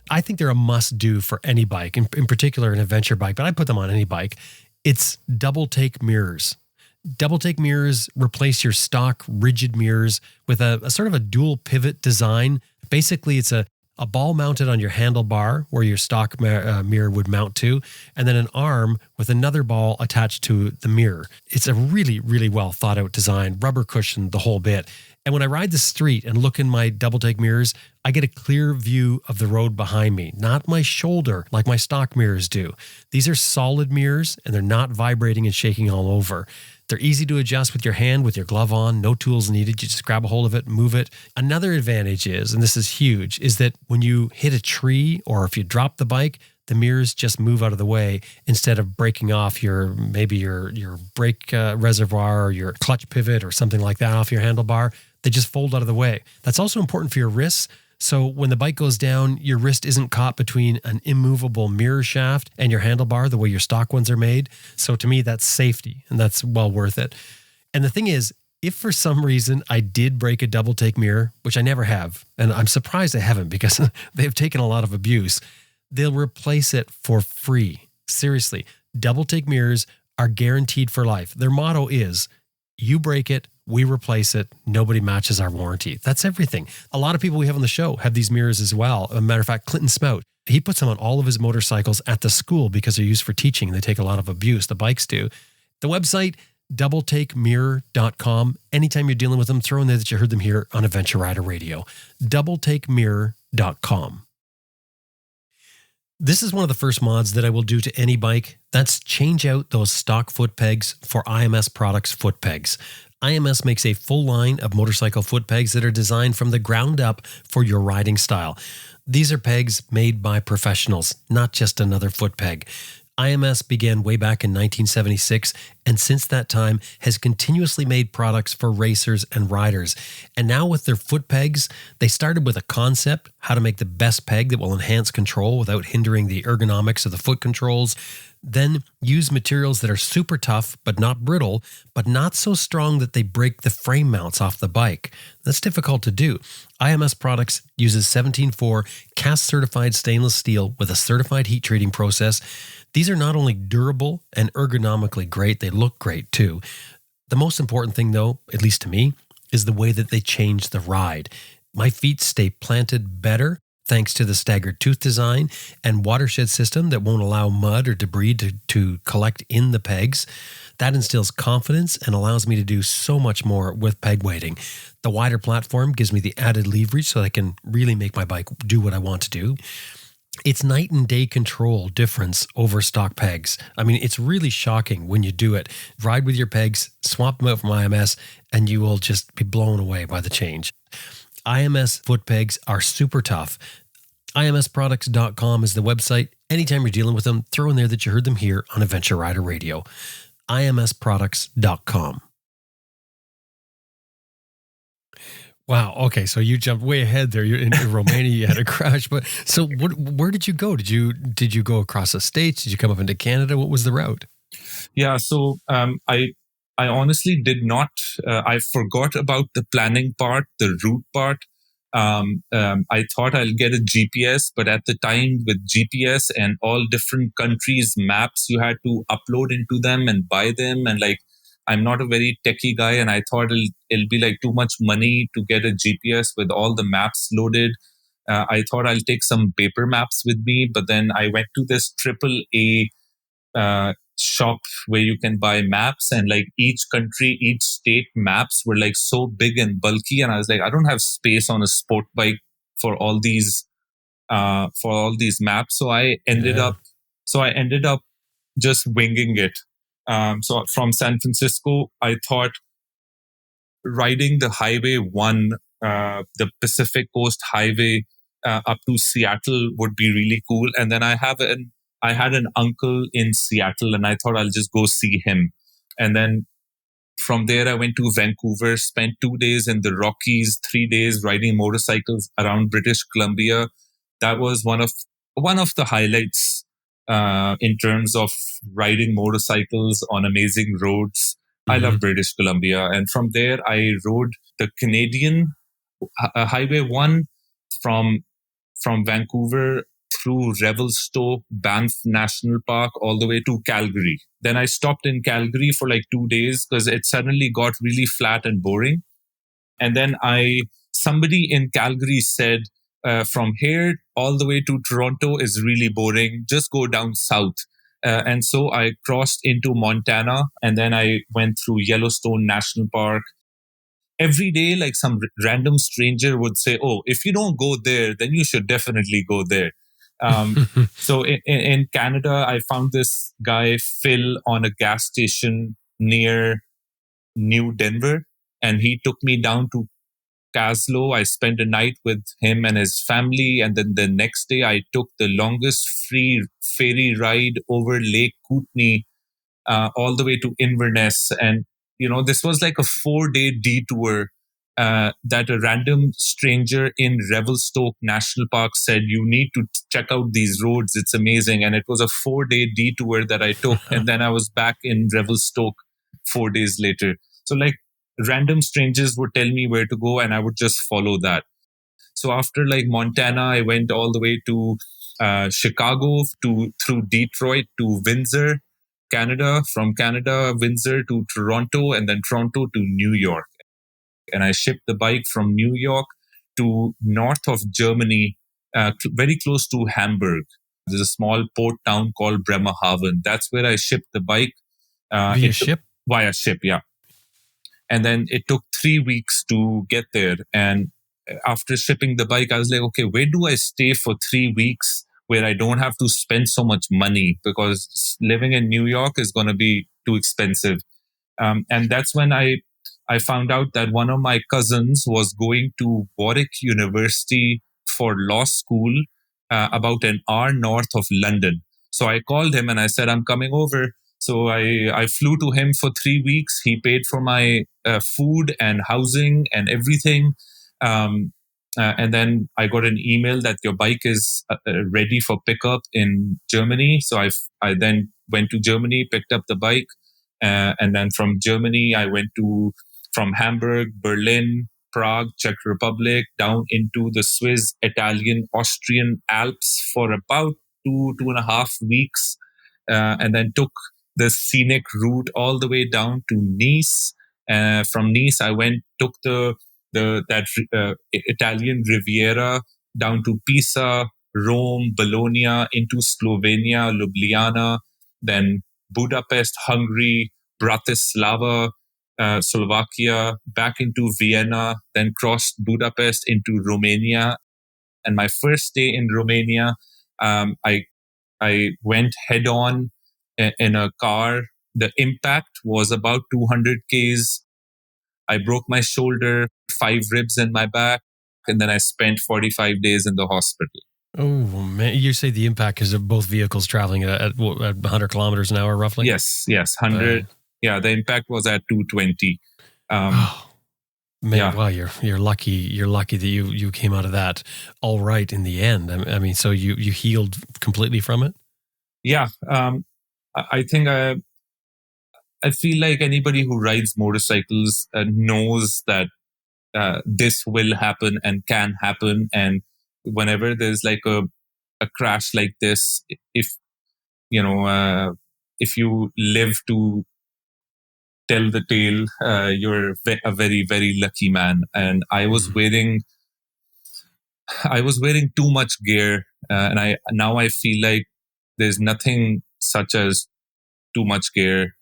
I think they're a must-do for any bike, in particular an adventure bike, but I put them on any bike. It's double take mirrors. Double take mirrors replace your stock rigid mirrors with a sort of a dual pivot design. Basically, it's a ball mounted on your handlebar where your stock mirror would mount to, and then an arm with another ball attached to the mirror. It's a really, really well thought out design, rubber cushion, the whole bit. And when I ride the street and look in my double take mirrors, I get a clear view of the road behind me, not my shoulder like my stock mirrors do. These are solid mirrors and they're not vibrating and shaking all over. They're easy to adjust with your hand, with your glove on, no tools needed. You just grab a hold of it, move it. Another advantage is, and this is huge, is that when you hit a tree or if you drop the bike, the mirrors just move out of the way instead of breaking off your brake reservoir or your clutch pivot or something like that off your handlebar. They just fold out of the way. That's also important for your wrists. So when the bike goes down, your wrist isn't caught between an immovable mirror shaft and your handlebar, the way your stock ones are made. So to me, that's safety, and that's well worth it. And the thing is, if for some reason I did break a double take mirror, which I never have, and I'm surprised I haven't because they've taken a lot of abuse, they'll replace it for free. Seriously, double take mirrors are guaranteed for life. Their motto is, you break it, we replace it. Nobody matches our warranty. That's everything. A lot of people we have on the show have these mirrors as well. As a matter of fact, Clinton Smout, he puts them on all of his motorcycles at the school because they're used for teaching. They take a lot of abuse. The bikes do. The website, doubletakemirror.com. Anytime you're dealing with them, throw in there that you heard them here on Adventure Rider Radio. Doubletakemirror.com. This is one of the first mods that I will do to any bike. That's change out those stock foot pegs for IMS Products foot pegs. IMS makes a full line of motorcycle foot pegs that are designed from the ground up for your riding style. These are pegs made by professionals, not just another foot peg. IMS began way back in 1976, and since that time has continuously made products for racers and riders. And now with their foot pegs, they started with a concept, how to make the best peg that will enhance control without hindering the ergonomics of the foot controls. Then use materials that are super tough but not brittle, but not so strong that they break the frame mounts off the bike. That's difficult to do. IMS Products uses 17.4 cast certified stainless steel with a certified heat treating process. These are not only durable and ergonomically great, they look great too. The most important thing though, at least to me, is the way that they change the ride. My feet stay planted better thanks to the staggered tooth design and watershed system that won't allow mud or debris to collect in the pegs. That instills confidence and allows me to do so much more with peg weighting. The wider platform gives me the added leverage so I can really make my bike do what I want to do. It's night and day control difference over stock pegs. I mean, it's really shocking when you do it. Ride with your pegs, swap them out from IMS, and you will just be blown away by the change. IMS foot pegs are super tough. IMSproducts.com is the website. Anytime you're dealing with them, throw in there that you heard them here on Adventure Rider Radio. IMSproducts.com. Wow. Okay. So you jumped way ahead there. You're in Romania. You had a crash, but so where did you go? Did you go across the states? Did you come up into Canada? What was the route? Yeah. So I honestly did not. I forgot about the planning part, the route part. I thought I'll get a GPS, but at the time with GPS and all different countries' maps, you had to upload into them and buy them. And like, I'm not a very techie guy, and I thought it'll be like too much money to get a GPS with all the maps loaded. I thought I'll take some paper maps with me, but then I went to this AAA shop where you can buy maps, and like each country, each state maps were like so big and bulky, and I was like, I don't have space on a sport bike for all these maps. So I ended up just winging it. So from San Francisco, I thought riding the Highway 1, the Pacific Coast Highway up to Seattle would be really cool. And then I had an uncle in Seattle, and I thought I'll just go see him. And then from there, I went to Vancouver, spent 2 days in the Rockies, 3 days riding motorcycles around British Columbia. That was one of the highlights in terms of riding motorcycles on amazing roads. Mm-hmm. I love British Columbia. And from there, I rode the Canadian Highway 1 from Vancouver through Revelstoke, Banff National Park, all the way to Calgary. Then I stopped in Calgary for like 2 days because it suddenly got really flat and boring. And then somebody in Calgary said, from here all the way to Toronto is really boring. Just go down south. And so I crossed into Montana, and then I went through Yellowstone National Park. Every day, like some random stranger would say, oh, if you don't go there, then you should definitely go there. So in Canada, I found this guy, Phil, on a gas station near New Denver, and he took me down to Caslow. I spent a night with him and his family, and then the next day I took the longest free ferry ride over Lake Kootenay all the way to Inverness. And this was like a 4-day detour that a random stranger in Revelstoke National Park said, you need to check out these roads. It's amazing. And it was a 4-day detour that I took. And then I was back in Revelstoke 4 days later. So like random strangers would tell me where to go, and I would just follow that. So after like Montana, I went all the way to Chicago, through Detroit to Windsor, Canada, from Canada, Windsor to Toronto, and then Toronto to New York. And I shipped the bike from New York to north of Germany, very close to Hamburg. There's a small port town called Bremerhaven. That's where I shipped the bike. Via ship? Via ship, yeah. And then it took 3 weeks to get there. And after shipping the bike, I was like, okay, where do I stay for 3 weeks where I don't have to spend so much money? Because living in New York is going to be too expensive. And that's when I found out that one of my cousins was going to Warwick University for law school, about an hour north of London. So I called him and I said, I'm coming over. So I flew to him for 3 weeks. He paid for my food and housing and everything. And then I got an email that your bike is ready for pickup in Germany. So I then went to Germany, picked up the bike. And then from Germany, I went from Hamburg, Berlin, Prague, Czech Republic, down into the Swiss, Italian, Austrian Alps for about 2.5 weeks. And then took the scenic route all the way down to Nice. From Nice, I took that Italian Riviera down to Pisa, Rome, Bologna, into Slovenia, Ljubljana, then Budapest, Hungary, Bratislava, Slovakia, back into Vienna, then crossed Budapest into Romania. And my first day in Romania, I went head on in a car. The impact was about 200 Ks. I broke my shoulder, 5 ribs in my back, and then I spent 45 days in the hospital. Oh, man. You say the impact is of both vehicles traveling at 100 kilometers an hour, roughly? Yes, 100. Yeah, the impact was at 220. Man, yeah. wow, you're lucky. You're lucky that you came out of that all right in the end. I mean, so you healed completely from it? Yeah, I think I feel like anybody who rides motorcycles knows that this will happen and can happen. And whenever there's like a crash like this, if you live to tell the tale, you're a very, very lucky man. And I was wearing too much gear, and I feel like there's nothing such as too much gear.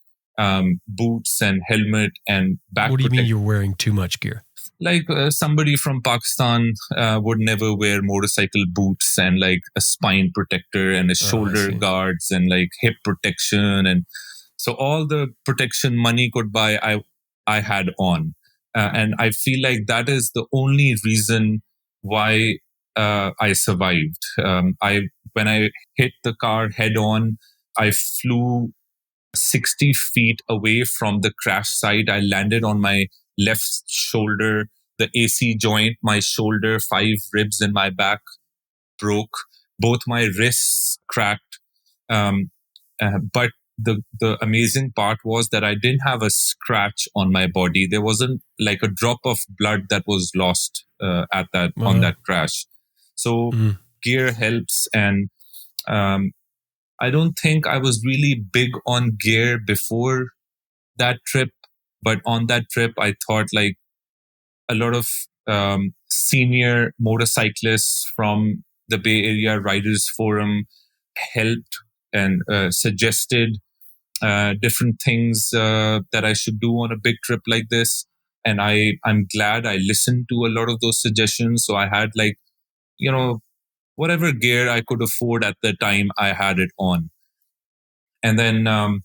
Boots and helmet and back. What do you mean you're wearing too much gear? Like somebody from Pakistan would never wear motorcycle boots and like a spine protector and a shoulder guards and like hip protection, and so all the protection money could buy, I had on, and I feel like that is the only reason why I survived. When I hit the car head on, I flew 60 feet away from the crash site. I landed on my left shoulder, the AC joint, my shoulder, 5 ribs in my back broke, both my wrists cracked. But the amazing part was that I didn't have a scratch on my body. There wasn't like a drop of blood that was lost on that crash. So gear helps, and I don't think I was really big on gear before that trip, but on that trip, I thought like a lot of senior motorcyclists from the Bay Area Riders Forum helped and suggested different things that I should do on a big trip like this. And I'm glad I listened to a lot of those suggestions. So I had like, whatever gear I could afford at the time, I had it on. And then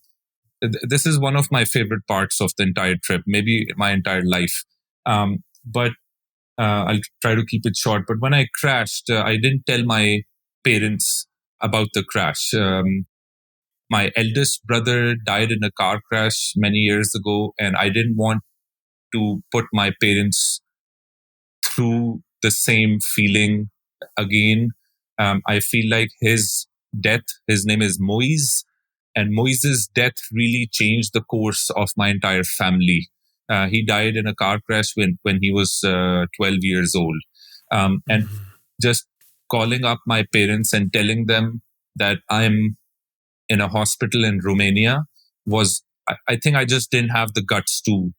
this is one of my favorite parts of the entire trip, maybe my entire life. But I'll try to keep it short. But when I crashed, I didn't tell my parents about the crash. My eldest brother died in a car crash many years ago, and I didn't want to put my parents through the same feeling again. I feel like his death, his name is Moise, and Moise's death really changed the course of my entire family. He died in a car crash when he was 12 years old. And just calling up my parents and telling them that I'm in a hospital in Romania was, I think I just didn't have the guts to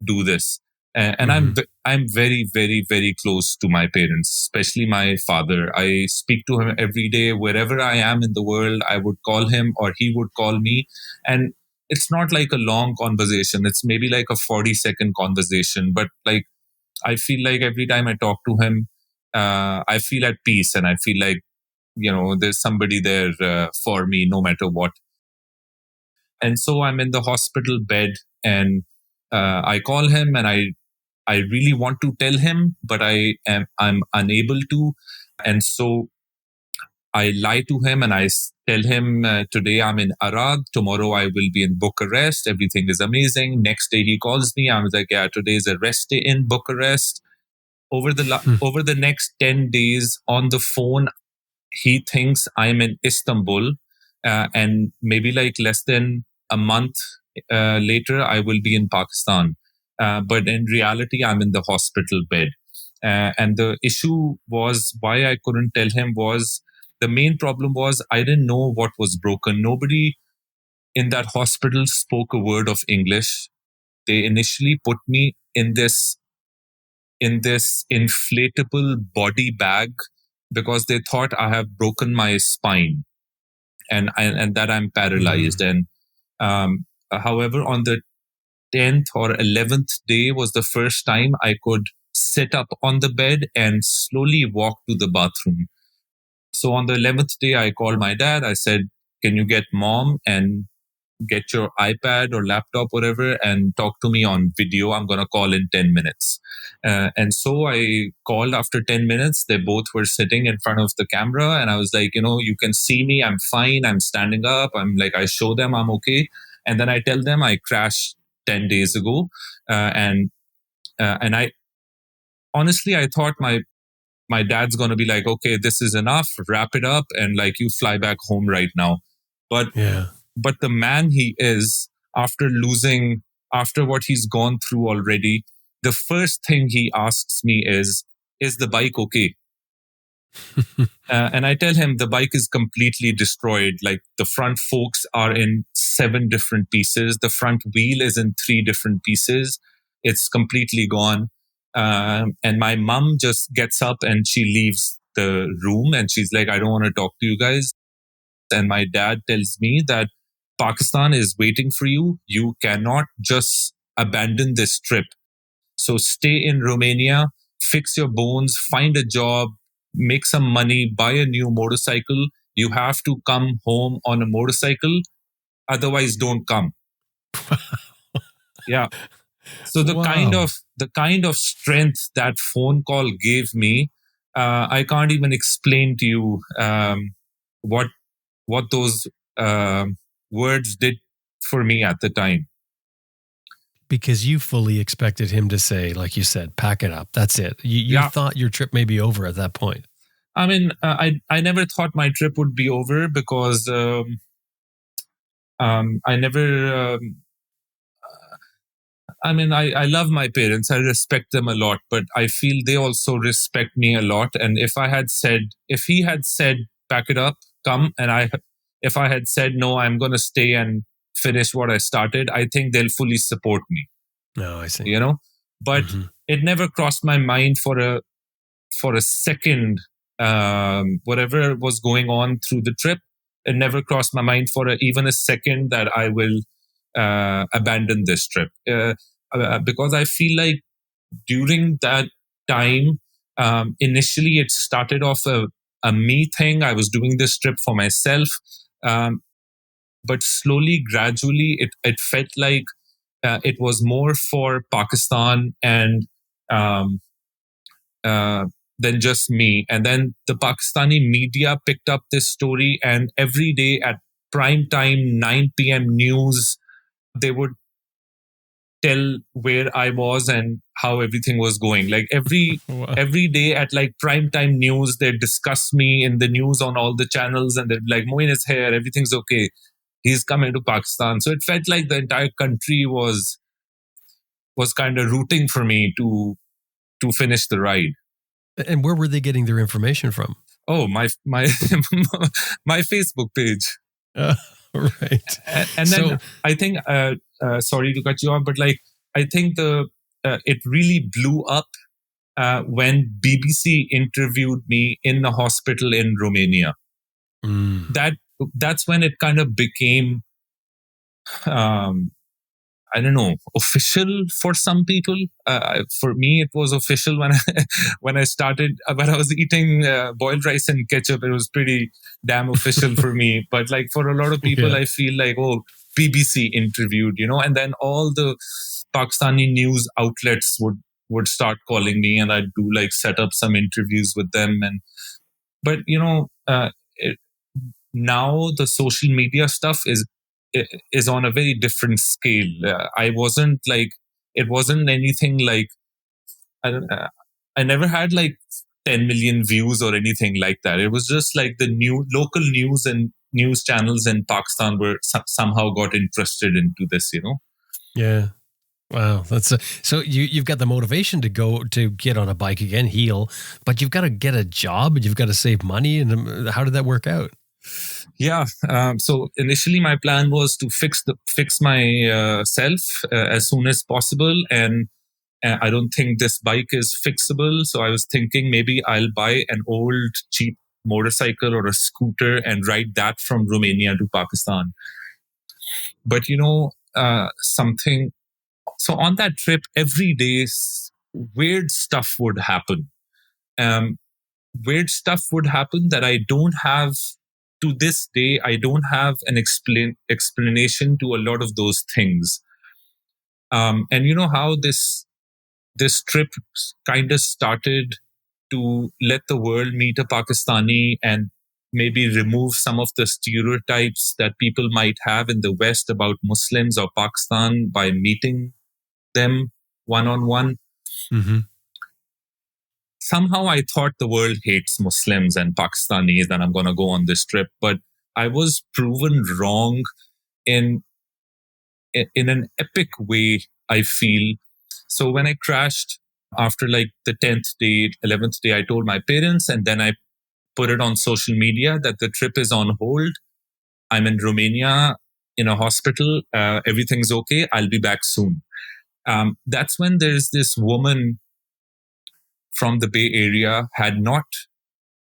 do this. And I'm very, very, very close to my parents, especially my father. I speak to him every day. Wherever I am in the world, I would call him or he would call me. And it's not like a long conversation. It's maybe like a 40-second conversation. But like, I feel like every time I talk to him, I feel at peace, and I feel like, there's somebody there for me no matter what. And so I'm in the hospital bed, and I call him, and I really want to tell him, but I'm unable to. And so I lie to him and I tell him today I'm in Arad, tomorrow I will be in Bucharest. Everything is amazing. Next day he calls me. I was like, yeah, today is a rest day in Bucharest. Over the next 10 days on the phone, he thinks I'm in Istanbul, and maybe like less than a month later, I will be in Pakistan. But in reality, I'm in the hospital bed. And the issue was why I couldn't tell him was the main problem was I didn't know what was broken. Nobody in that hospital spoke a word of English. They initially put me in this inflatable body bag because they thought I have broken my spine and that I'm paralyzed. And however, on the 10th or 11th day was the first time I could sit up on the bed and slowly walk to the bathroom. So on the 11th day, I called my dad. I said, can you get mom and get your iPad or laptop, whatever, and talk to me on video. I'm going to call in 10 minutes. And so I called after 10 minutes. They both were sitting in front of the camera. And I was like, you can see me. I'm fine. I'm standing up. I'm like, I show them I'm okay. And then I tell them I crashed 10 days ago. And I honestly, I thought my dad's going to be like, okay, this is enough. Wrap it up. And like, you fly back home right now. But the man he is, after what he's gone through already, the first thing he asks me is the bike okay? And I tell him the bike is completely destroyed. Like the front forks are in 7 different pieces. The front wheel is in 3 different pieces. It's completely gone. And my mom just gets up and she leaves the room and she's like, I don't want to talk to you guys. And my dad tells me that Pakistan is waiting for you. You cannot just abandon this trip. So stay in Romania, fix your bones, find a job, make some money, buy a new motorcycle. You have to come home on a motorcycle. Otherwise, don't come. Yeah. So the kind of strength that phone call gave me, I can't even explain to you what those words did for me at the time. Because you fully expected him to say, like you said, pack it up. That's it. You thought your trip may be over at that point. I mean, I never thought my trip would be over because I never... I love my parents. I respect them a lot, but I feel they also respect me a lot. And if he had said, pack it up, come, and if I had said, no, I'm going to stay and finish what I started, I think they'll fully support me. No, I see. But it never crossed my mind for a second, whatever was going on through the trip, it never crossed my mind for even a second that I will abandon this trip. Because I feel like during that time, initially it started off a me thing. I was doing this trip for myself. But slowly, gradually, it felt like it was more for Pakistan and than just me. And then the Pakistani media picked up this story, and every day at prime time, 9 p.m. news, they would tell where I was and how everything was going. Like every day at like prime time news, they discuss me in the news on all the channels, and they're like, Moin is here, everything's okay. He's coming to Pakistan. So it felt like the entire country was kind of rooting for me to finish the ride. And where were they getting their information from? Oh, my my Facebook page. Right. And then I think, sorry to cut you off, but like I think it really blew up when BBC interviewed me in the hospital in Romania. That's when it kind of became, I don't know, official for some people. For me, it was official when I started. When I was eating boiled rice and ketchup, it was pretty damn official for me. But like for a lot of people, I feel like, oh, BBC interviewed, and then all the Pakistani news outlets would start calling me, and I'd do like set up some interviews with them. But now the social media stuff is on a very different scale. I wasn't like, it wasn't anything like, I don't I never had like 10 million views or anything like that. It was just like the new local news and news channels in Pakistan were somehow got interested into this, Yeah. Wow, that's so you've got the motivation to go to get on a bike again, heal, but you've got to get a job and you've got to save money. And how did that work out? Yeah. So initially, my plan was to fix my self as soon as possible, and I don't think this bike is fixable. So I was thinking maybe I'll buy an old cheap motorcycle or a scooter and ride that from Romania to Pakistan. But something. So on that trip, every day, weird stuff would happen. Um, Weird stuff would happen that I don't have to this day. I don't have an explanation to a lot of those things. And you know how this trip kind of started to let the world meet a Pakistani and maybe remove some of the stereotypes that people might have in the West about Muslims or Pakistan by meeting them one on one. Somehow I thought the world hates Muslims and Pakistanis and I'm going to go on this trip. But I was proven wrong in an epic way, I feel. So when I crashed after like the 10th day, 11th day, I told my parents and then I put it on social media that the trip is on hold. I'm in Romania in a hospital. Everything's okay. I'll be back soon. That's when there's this woman from the Bay Area,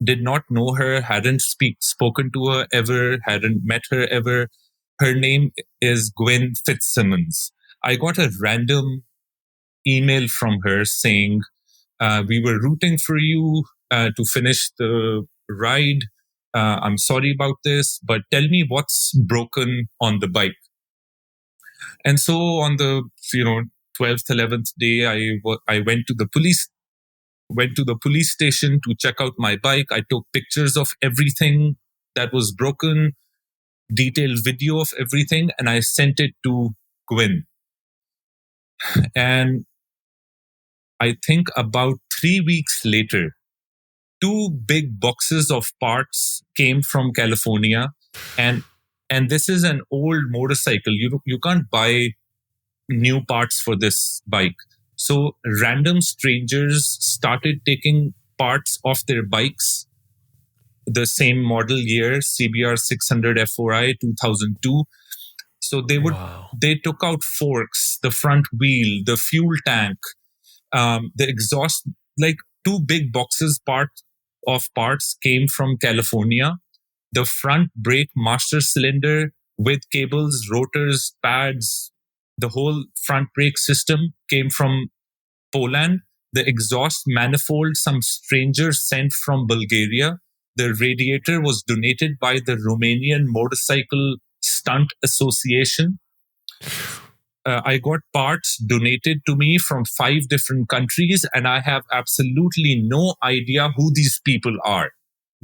did not know her, hadn't spoken to her ever, hadn't met her ever. Her name is Gwen Fitzsimmons. I got a random email from her saying, we were rooting for you to finish the ride. I'm sorry about this, but tell me what's broken on the bike. And so on the 12th, 11th day, I went to the police station to check out my bike. I took pictures of everything that was broken, detailed video of everything, and I sent it to Gwen. And I think about 3 weeks later, 2 big boxes of parts came from California. And this is an old motorcycle. You can't buy new parts for this bike. So random strangers started taking parts of their bikes, the same model year, CBR 600 F4i 2002. So they took out forks, the front wheel, the fuel tank, the exhaust, like 2 big boxes of parts came from California. The front brake master cylinder with cables, rotors, pads, the whole front brake system came from Poland. The exhaust manifold, some stranger sent from Bulgaria. The radiator was donated by the Romanian Motorcycle Stunt Association. I got parts donated to me from 5 different countries, and I have absolutely no idea who these people are.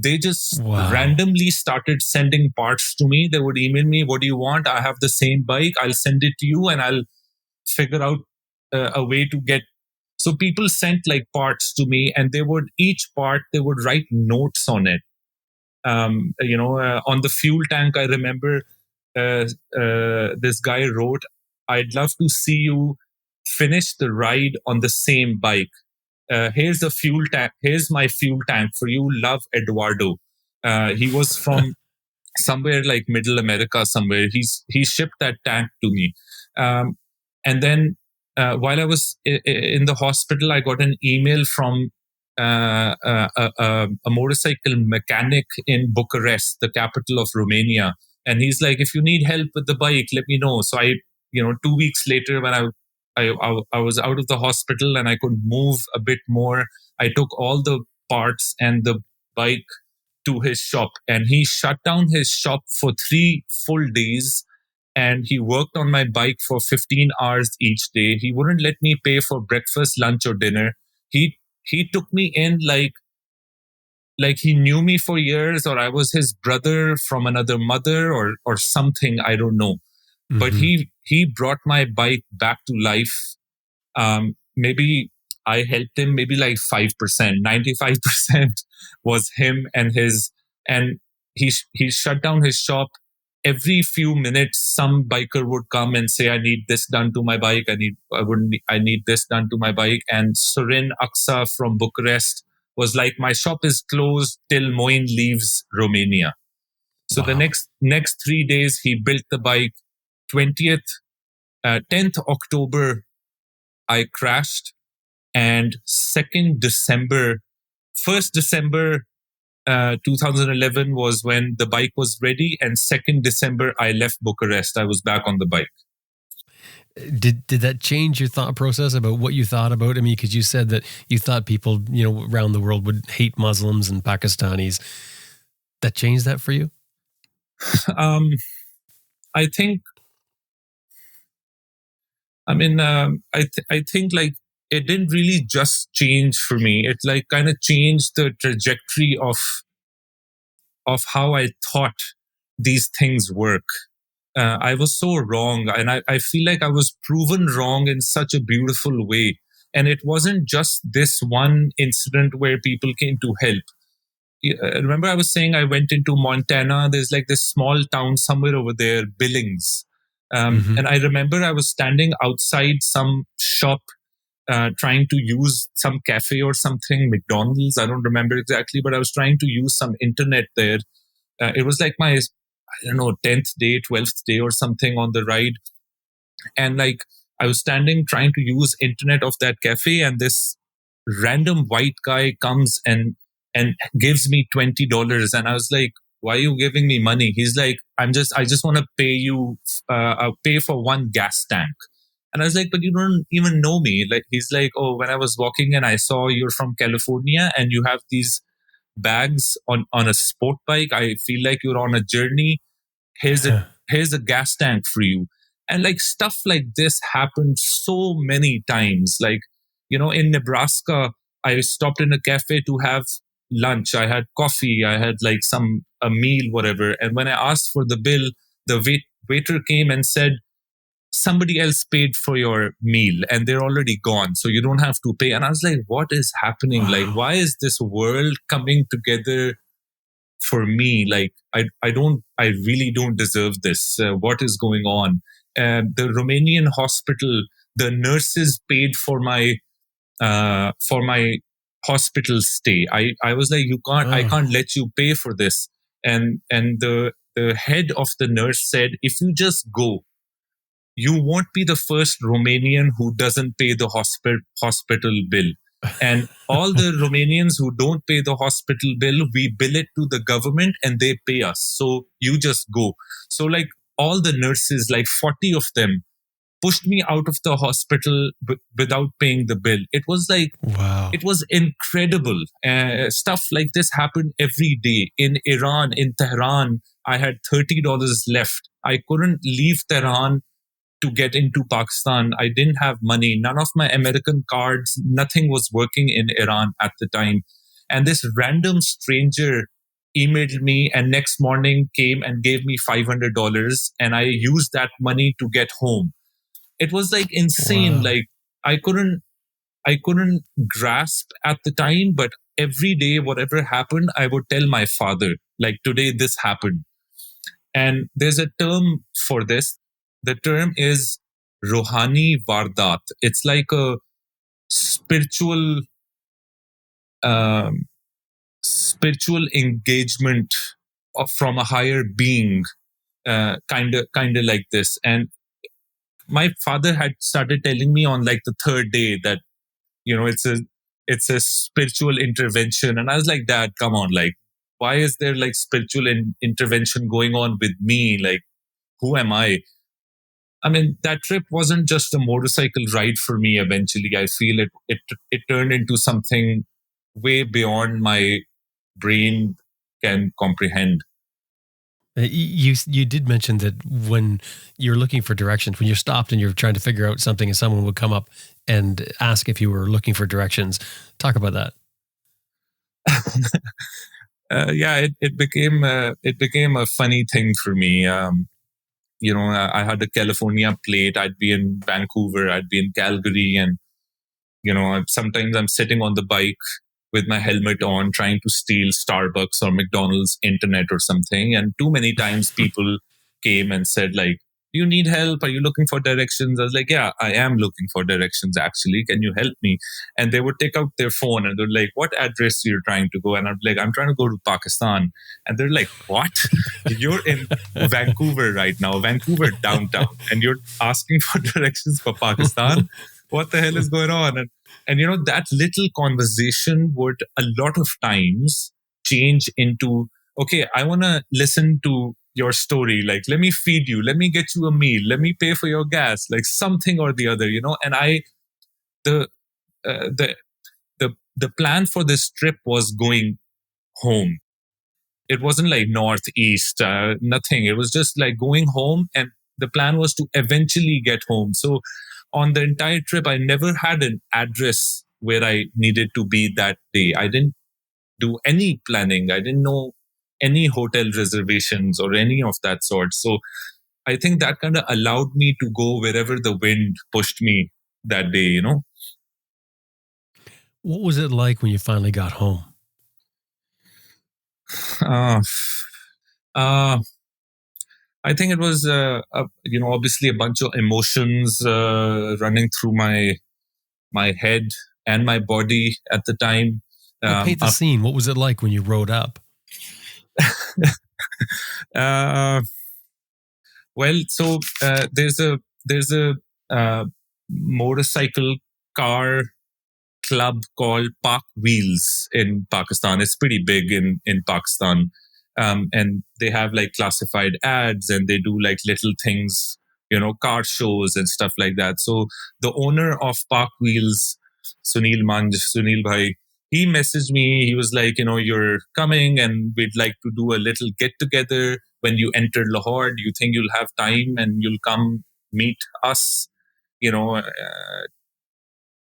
They just randomly started sending parts to me. They would email me, what do you want? I have the same bike. I'll send it to you and I'll figure out a way to get. So people sent like parts to me and each part, they would write notes on it. On the fuel tank, I remember this guy wrote, I'd love to see you finish the ride on the same bike. Here's the fuel tank. Here's my fuel tank for you. Love, Eduardo. He was from somewhere like Middle America somewhere. He shipped that tank to me. And then while I was in the hospital, I got an email from a motorcycle mechanic in Bucharest, the capital of Romania. And he's like, if you need help with the bike, let me know. So 2 weeks later, when I was out of the hospital and I could move a bit more, I took all the parts and the bike to his shop, and he shut down his shop for 3 full days. And he worked on my bike for 15 hours each day. He wouldn't let me pay for breakfast, lunch, or dinner. He took me in like like he knew me for years, or I was his brother from another mother, or something. I don't know. But he brought my bike back to life. Maybe I helped him maybe like 5%. 95% was him and he shut down his shop. Every few minutes, some biker would come and say, "I need this done to my bike. I need this done to my bike." And Surin Aksa from Bucharest was like, "My shop is closed till Moin leaves Romania." So the next 3 days, he built the bike. 10th October, I crashed, and 1st December 2011 was when the bike was ready, and 2nd December I left Bucharest. I was back on the bike. Did that change your thought process about what you thought about? I mean, because you said that you thought people, around the world would hate Muslims and Pakistanis. That changed that for you? I think. I mean, I think like it didn't really just change for me. It like kind of changed the trajectory of how I thought these things work. I was so wrong, and I feel like I was proven wrong in such a beautiful way. And it wasn't just this one incident where people came to help. Remember, I was saying I went into Montana. There's like this small town somewhere over there, Billings. And I remember I was standing outside some shop trying to use some cafe or something, McDonald's. I don't remember exactly, but I was trying to use some internet there. It was like my, 10th day, 12th day or something on the ride. And like I was standing trying to use internet of that cafe, and this random white guy comes and gives me $20. And I was like, "Why are you giving me money?" He's like, I just want to pay you, pay for one gas tank. And I was like, "But you don't even know me." Like, he's like, "Oh, when I was walking and I saw you're from California and you have these bags on a sport bike, I feel like you're on a journey. Here's a gas tank for you." And like stuff like this happened so many times. Like, in Nebraska, I stopped in a cafe to have lunch. I had coffee. I had like a meal, whatever. And when I asked for the bill, the waiter came and said, "Somebody else paid for your meal and they're already gone, so you don't have to pay." And I was like, what is happening? Wow. Like, why is this world coming together for me? Like, I really don't deserve this. What is going on? The Romanian hospital, the nurses paid for my hospital stay. I was like, I can't let you pay for this. And the head of the nurse said, "If you just go, you won't be the first Romanian who doesn't pay the hospital bill. And all the Romanians who don't pay the hospital bill, we bill it to the government and they pay us. So you just go." So like all the nurses, like 40 of them, pushed me out of the hospital without paying the bill. It was like, wow, it was incredible. Stuff like this happened every day. In Iran, in Tehran, I had $30 left. I couldn't leave Tehran to get into Pakistan. I didn't have money. None of my American cards, nothing was working in Iran at the time. And this random stranger emailed me and next morning came and gave me $500. And I used that money to get home. It was like insane. Wow. Like I couldn't grasp at the time, but every day, whatever happened, I would tell my father, like, "Today this happened." And there's a term for this. The term is Rohani Vardat. It's like a spiritual engagement from a higher being, kind of like this. And my father had started telling me on like the third day that, it's a spiritual intervention. And I was like, "Dad, come on, like, why is there like spiritual intervention going on with me? Like, who am I?" I mean, that trip wasn't just a motorcycle ride for me. Eventually, I feel it turned into something way beyond my brain can comprehend. You did mention that when you're looking for directions, when you're stopped and you're trying to figure out something and someone would come up and ask if you were looking for directions. Talk about that. it became a funny thing for me. I had a California plate. I'd be in Vancouver. I'd be in Calgary, and sometimes I'm sitting on the bike with my helmet on, trying to steal Starbucks or McDonald's internet or something. And too many times people came and said, like, do you need help? Are you looking for directions? I was like, yeah, I am looking for directions, actually. Can you help me? And they would take out their phone and they're like, what address you're trying to go? And I'm like, I'm trying to go to Pakistan. And they're like, what? You're in Vancouver right now, Vancouver downtown, and you're asking for directions for Pakistan? What the hell is going on? And that little conversation would a lot of times change into, okay, I want to listen to your story. Like, let me feed you. Let me get you a meal. Let me pay for your gas. Like something or the other, And the plan for this trip was going home. It wasn't like northeast, nothing. It was just like going home, and the plan was to eventually get home. So on the entire trip, I never had an address where I needed to be that day. I didn't do any planning. I didn't know any hotel reservations or any of that sort. So I think that kind of allowed me to go wherever the wind pushed me that day, What was it like when you finally got home? I think it was, obviously a bunch of emotions running through my head and my body at the time. Paint the scene. What was it like when you rode up? Well, so there's a motorcycle car club called Park Wheels in Pakistan. It's pretty big in Pakistan. And they have like classified ads, and they do like little things, car shows and stuff like that. So the owner of Park Wheels, Sunil Bhai, he messaged me. He was like, you're coming and we'd like to do a little get together when you enter Lahore. Do you think you'll have time and you'll come meet us?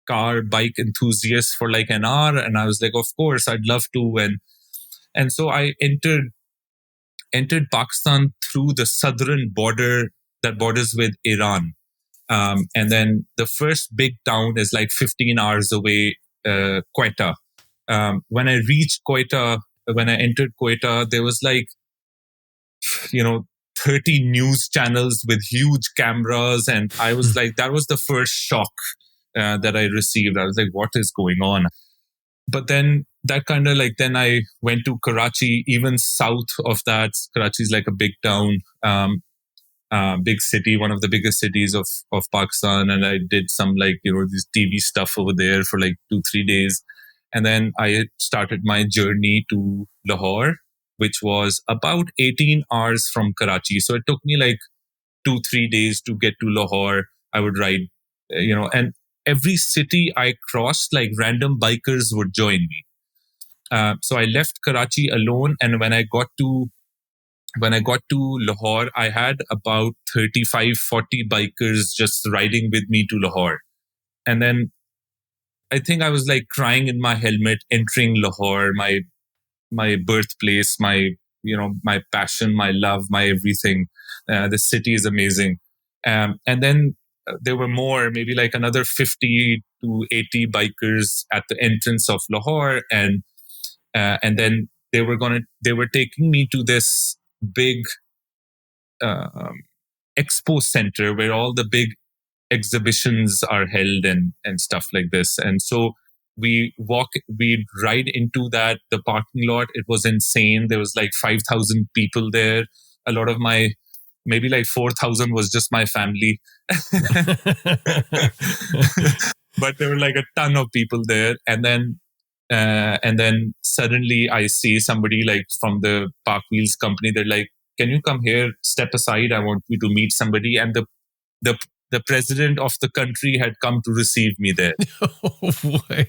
Car bike enthusiasts for like an hour. And I was like, of course, I'd love to. And so I entered Pakistan through the southern border that borders with Iran. And then the first big town is like 15 hours away, Quetta. When I reached Quetta, when I entered Quetta, there was like, 30 news channels with huge cameras. And I was like, that was the first shock that I received. I was like, what is going on? But then that kind of like, then I went to Karachi, even south of that. Karachi is like a big town, big city, one of the biggest cities of Pakistan. And I did some like, this TV stuff over there for like 2-3 days. And then I started my journey to Lahore, which was about 18 hours from Karachi. So it took me like 2-3 days to get to Lahore. I would ride, and every city I crossed, like random bikers would join me. So I left Karachi alone, and when I got to Lahore, I had about 35-40 bikers just riding with me to Lahore. And then I think I was like crying in my helmet, entering Lahore, my birthplace, my passion, my love, my everything. The city is amazing. And then there were more, maybe like another 50 to 80 bikers at the entrance of Lahore, and then they were taking me to this big expo center where all the big exhibitions are held and stuff like this. And so we'd ride into the parking lot. It was insane. There was like 5,000 people there. A lot of maybe like 4,000 was just my family. But there were like a ton of people there. And then suddenly I see somebody like from the Park Wheels company. They're like, can you come here, step aside? I want you to meet somebody. And the president of the country had come to receive me there.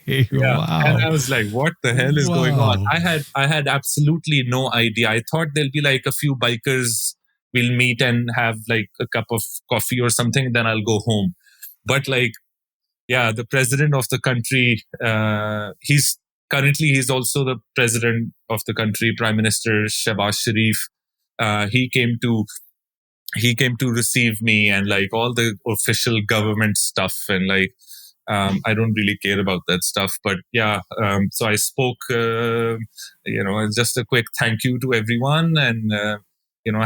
Yeah. Wow. And I was like, what the hell is going on? I had absolutely no idea. I thought there'll be like a few bikers we'll meet and have like a cup of coffee or something, then I'll go home. But like, yeah, the president of the country, he's currently he's also the president of the country, Prime Minister Shehbaz Sharif. He came to receive me, and like all the official government stuff, and like I don't really care about that stuff, but yeah. So I spoke, just a quick thank you to everyone, and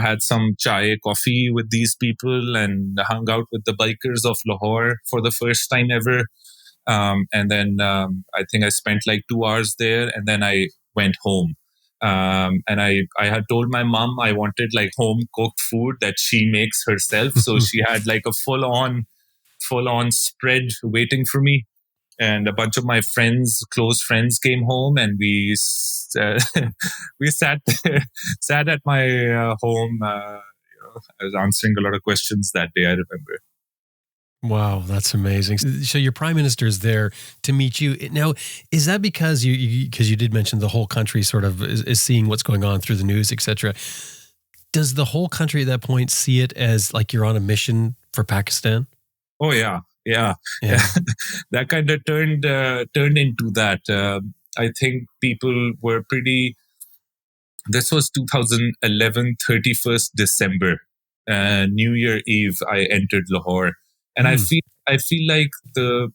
had some chai, coffee with these people, and hung out with the bikers of Lahore for the first time ever. And then I think I spent like 2 hours there, and then I went home. And I had told my mom I wanted like home cooked food that she makes herself. So she had like a full on spread waiting for me. And a bunch of my close friends came home, and we we sat sat at my home. I was answering a lot of questions that day, I remember. Wow, that's amazing. So your prime minister is there to meet you. Now, is that because you did mention the whole country sort of is seeing what's going on through the news, etc. Does the whole country at that point see it as like you're on a mission for Pakistan? Oh yeah. That kind of turned into that. I think people were pretty. This was 2011, 31st December, New Year Eve. I entered Lahore, and I feel like the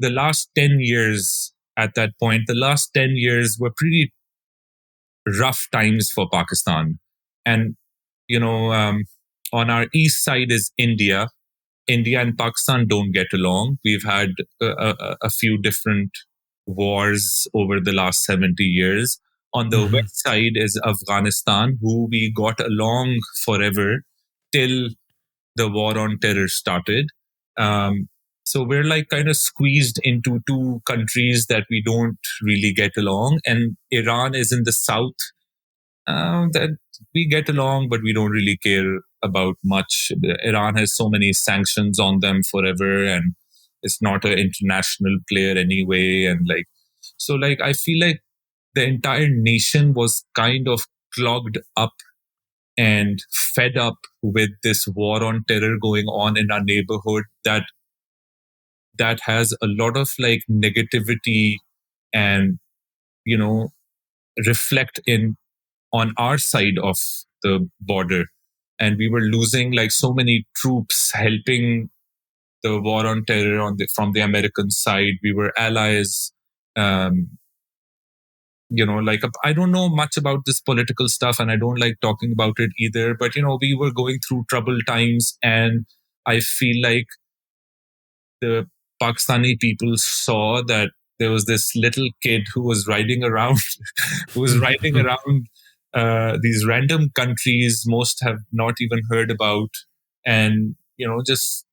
last 10 years at that point, the last 10 years were pretty rough times for Pakistan. And on our east side is India. India and Pakistan don't get along. We've had a few different wars over the last 70 years. On the west side is Afghanistan, who we got along forever till the war on terror started. So we're like kind of squeezed into two countries that we don't really get along. And Iran is in the south. That we get along, but we don't really care about much. Iran has so many sanctions on them forever, and it's not an international player anyway. And I feel like the entire nation was kind of clogged up and fed up with this war on terror going on in our neighborhood that has a lot of like negativity and reflect on our side of the border. And we were losing like so many troops helping the war on terror from the American side. We were allies. I don't know much about this political stuff, and I don't like talking about it either. But we were going through troubled times, and I feel like the Pakistani people saw that there was this little kid who was riding around, these random countries most have not even heard about, and just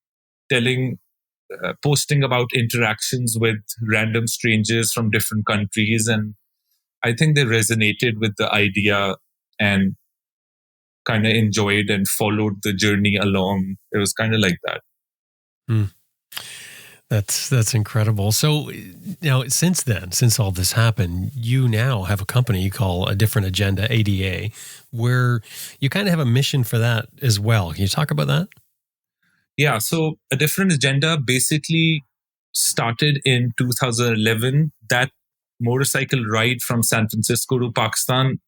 posting about interactions with random strangers from different countries. And I think they resonated with the idea and kind of enjoyed and followed the journey along. It was kind of like that. That's incredible. So now, since all this happened, you now have a company you call A Different Agenda, ADA, where you kind of have a mission for that as well. Can you talk about that? Yeah. So A Different Agenda basically started in 2011. That motorcycle ride from San Francisco to Pakistan,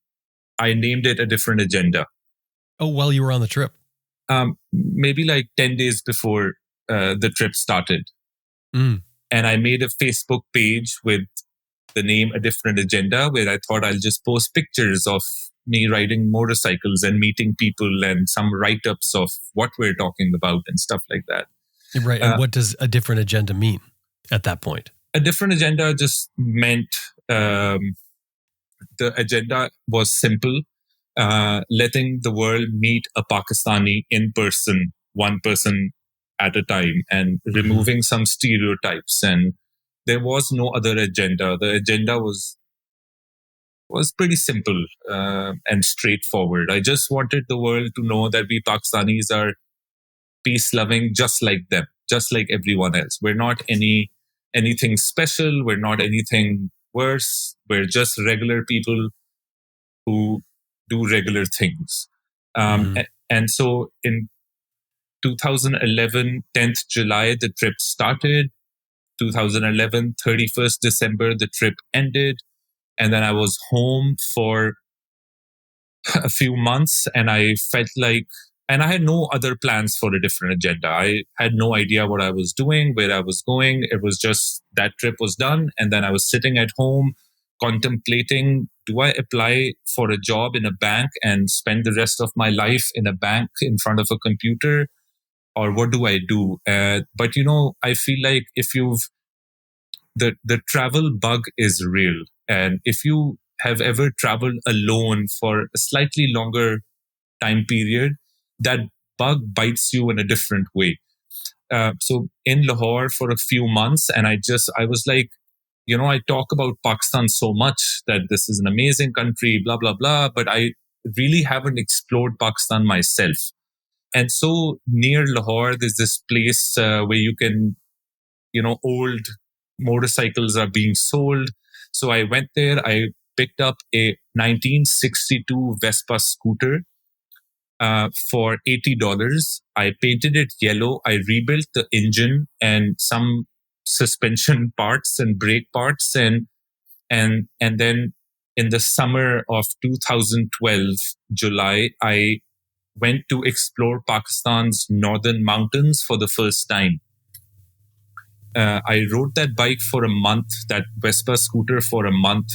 I named it A Different Agenda. Oh, while you were on the trip? Maybe like 10 days before the trip started. And I made a Facebook page with the name A Different Agenda, where I thought I'll just post pictures of me riding motorcycles and meeting people and some write-ups of what we're talking about and stuff like that. Right. And what does A Different Agenda mean at that point? A Different Agenda just meant the agenda was simple, letting the world meet a Pakistani in person, one person at a time, and removing some stereotypes. And there was no other agenda. The agenda was pretty simple and straightforward. I just wanted the world to know that we Pakistanis are peace-loving, just like them, just like everyone else. We're not anything special. We're not anything worse. We're just regular people who do regular things. And so in 2011, 10th July, the trip started. 2011, 31st December, the trip ended. And then I was home for a few months, and I felt like, and I had no other plans for a different agenda. I had no idea what I was doing, where I was going. It was just that trip was done. And then I was sitting at home contemplating, do I apply for a job in a bank and spend the rest of my life in a bank in front of a computer? Or what do I do? But, I feel like if the travel bug is real. And if you have ever traveled alone for a slightly longer time period, that bug bites you in a different way. So in Lahore for a few months, and I was like, I talk about Pakistan so much that this is an amazing country, blah, blah, blah, but I really haven't explored Pakistan myself. And so near Lahore, there's this place where you can, old motorcycles are being sold. So I went there, I picked up a 1962 Vespa scooter for $80. I painted it yellow. I rebuilt the engine and some suspension parts and brake parts, and then in the summer of 2012 July, I went to explore Pakistan's northern mountains for the first time. I rode that bike for a month, that Vespa scooter for a month,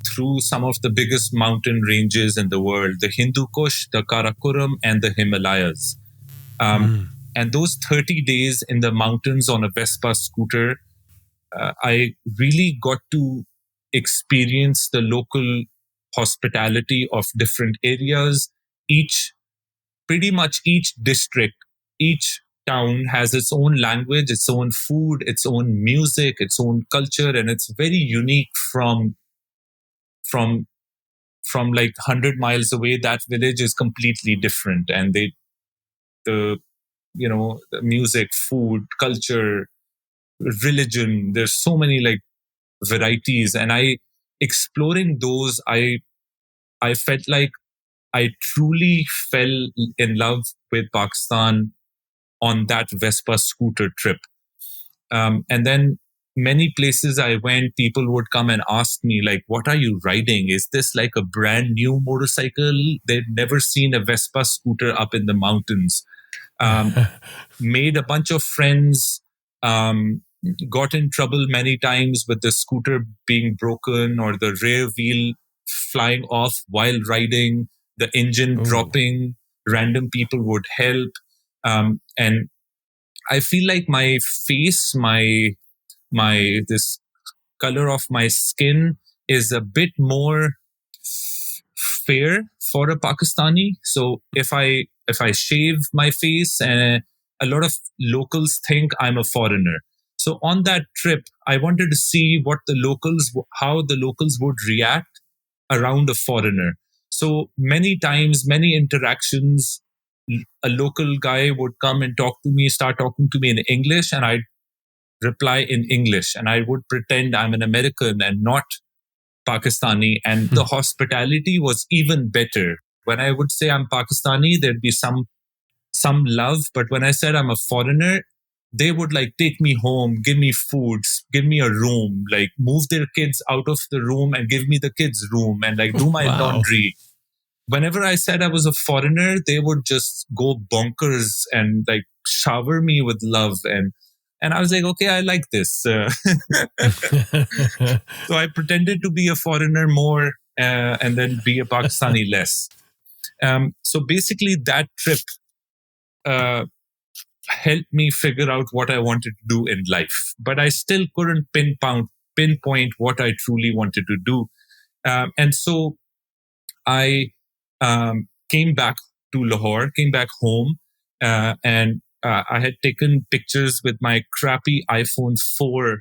through some of the biggest mountain ranges in the world, the Hindu Kush, the Karakoram, and the Himalayas. And those 30 days in the mountains on a Vespa scooter, I really got to experience the local hospitality of different areas. Pretty much each district, each town has its own language, its own food, its own music, its own culture, and it's very unique from like 100 miles away. That village is completely different, and the music, food, culture, religion, there's so many like varieties, and exploring those, I felt like I truly fell in love with Pakistan on that Vespa scooter trip. And then many places I went, people would come and ask me, like, what are you riding? Is this like a brand new motorcycle? They'd never seen a Vespa scooter up in the mountains. Made a bunch of friends, got in trouble many times with the scooter being broken or the rear wheel flying off while riding, the engine dropping. Random people would help. And I feel like my face, this color of my skin is a bit more fair for a Pakistani. So if I shave my face, a lot of locals think I'm a foreigner. So on that trip, I wanted to see how the locals would react around a foreigner. So many times, many interactions, a local guy would come and start talking to me in English, and I'd reply in English, and I would pretend I'm an American and not Pakistani. And the hospitality was even better. When I would say I'm Pakistani, there'd be some love. But when I said I'm a foreigner, they would like take me home, give me food, give me a room, like move their kids out of the room and give me the kids' room and like do my laundry. Whenever I said I was a foreigner, they would just go bonkers and like shower me with love. And I was like, okay, I like this. So I pretended to be a foreigner more and then be a Pakistani less. So basically that trip helped me figure out what I wanted to do in life. But I still couldn't pinpoint what I truly wanted to do. And so I came back to Lahore, came back home, and I had taken pictures with my crappy iPhone 4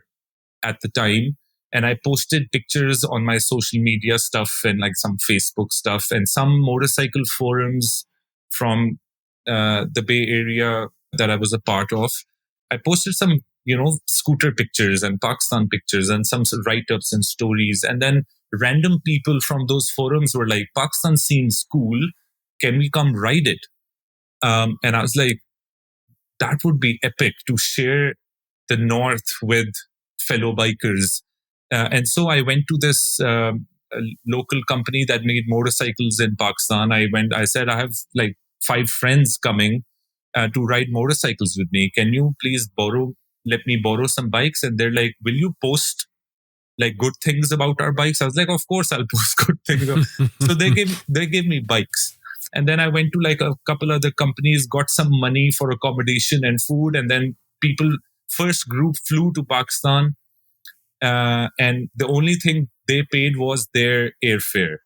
at the time. And I posted pictures on my social media stuff and like some Facebook stuff and some motorcycle forums from the Bay Area that I was a part of. I posted some, scooter pictures and Pakistan pictures and some write-ups and stories. And then random people from those forums were like, Pakistan seems cool. Can we come ride it? And I was like, that would be epic to share the North with fellow bikers. And so I went to this local company that made motorcycles in Pakistan. I said, I have like 5 friends coming to ride motorcycles with me. Can you please let me borrow some bikes? And they're like, will you post like good things about our bikes? I was like, of course I'll post good things. So they gave me bikes. And then I went to like a couple other companies, got some money for accommodation and food. And then first group flew to Pakistan. And the only thing they paid was their airfare.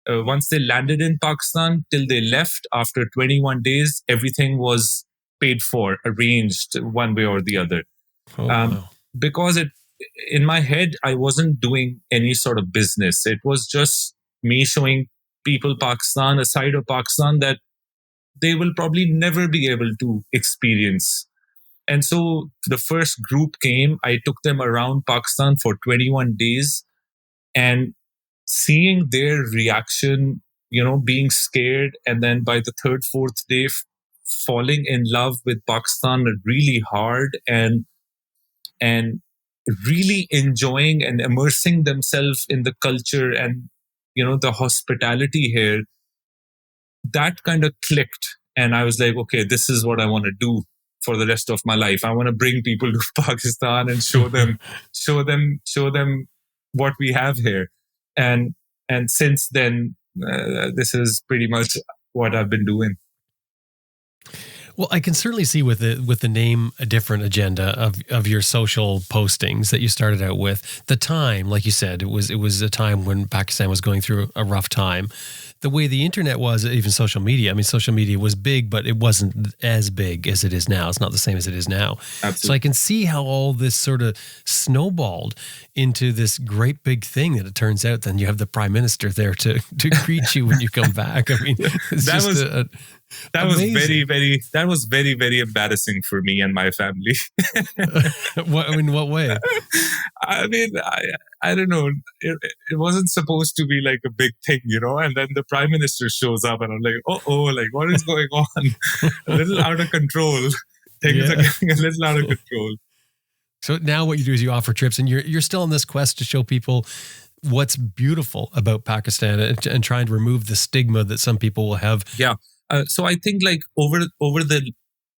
Once they landed in Pakistan, till they left after 21 days, everything was paid for, arranged one way or the other. Wow. Because in my head, I wasn't doing any sort of business. It was just me showing people Pakistan, a side of Pakistan that they will probably never be able to experience. And so the first group came, I took them around Pakistan for 21 days, and seeing their reaction, being scared, and then by the third, fourth day, falling in love with Pakistan really hard and really enjoying and immersing themselves in the culture and, the hospitality here, that kind of clicked. And I was like, okay, this is what I want to do for the rest of my life. I want to bring people to Pakistan and show them what we have here. And since then, this is pretty much what I've been doing. Well, I can certainly see with the name a different agenda of your social postings that you started out with. The time, like you said, it was a time when Pakistan was going through a rough time. The way the internet was, even social media. I mean, social media was big, but it wasn't as big as it is now. It's not the same as it is now. Absolutely. So I can see how all this sort of snowballed into this great big thing that it turns out. Then you have the Prime Minister there to greet you when you come back. I mean, that was very, very, that was very, very embarrassing for me and my family. In what way? I mean, I don't know. It wasn't supposed to be like a big thing, and then the Prime Minister shows up and I'm like, like what is going on? A little out of control. Things are getting a little out of control. So now what you do is you offer trips, and you're still on this quest to show people what's beautiful about Pakistan and trying to remove the stigma that some people will have. Yeah. So I think like over the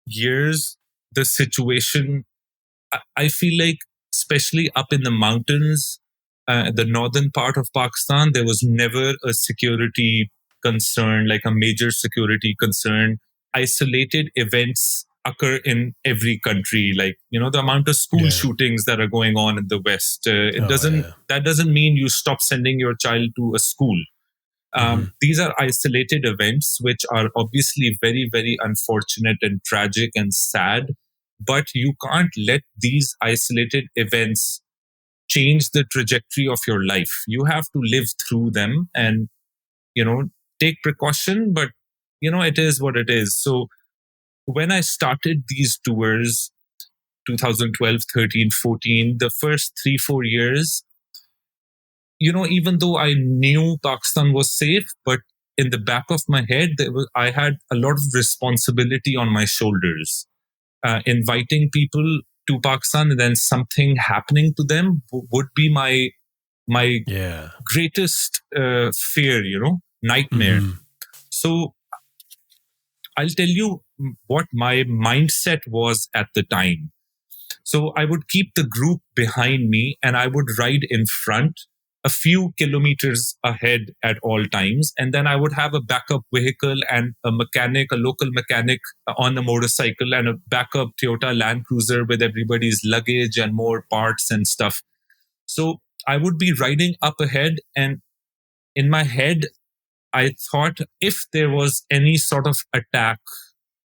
years, the situation, I feel like, especially up in the mountains, the northern part of Pakistan, there was never a security concern, like a major security concern. Isolated events occur in every country, like, the amount of school shootings that are going on in the West. That doesn't mean you stop sending your child to a school. These are isolated events, which are obviously very, very unfortunate and tragic and sad. But you can't let these isolated events change the trajectory of your life. You have to live through them and, take precaution. But, it is what it is. So when I started these tours, 2012, 13, 14, the first 3-4 years, even though I knew Pakistan was safe, but in the back of my head, I had a lot of responsibility on my shoulders. Inviting people to Pakistan and then something happening to them would be my greatest fear, nightmare. So I'll tell you what my mindset was at the time. So I would keep the group behind me and I would ride in front a few kilometers ahead at all times. And then I would have a backup vehicle and a local mechanic on a motorcycle and a backup Toyota Land Cruiser with everybody's luggage and more parts and stuff. So I would be riding up ahead, and in my head, I thought if there was any sort of attack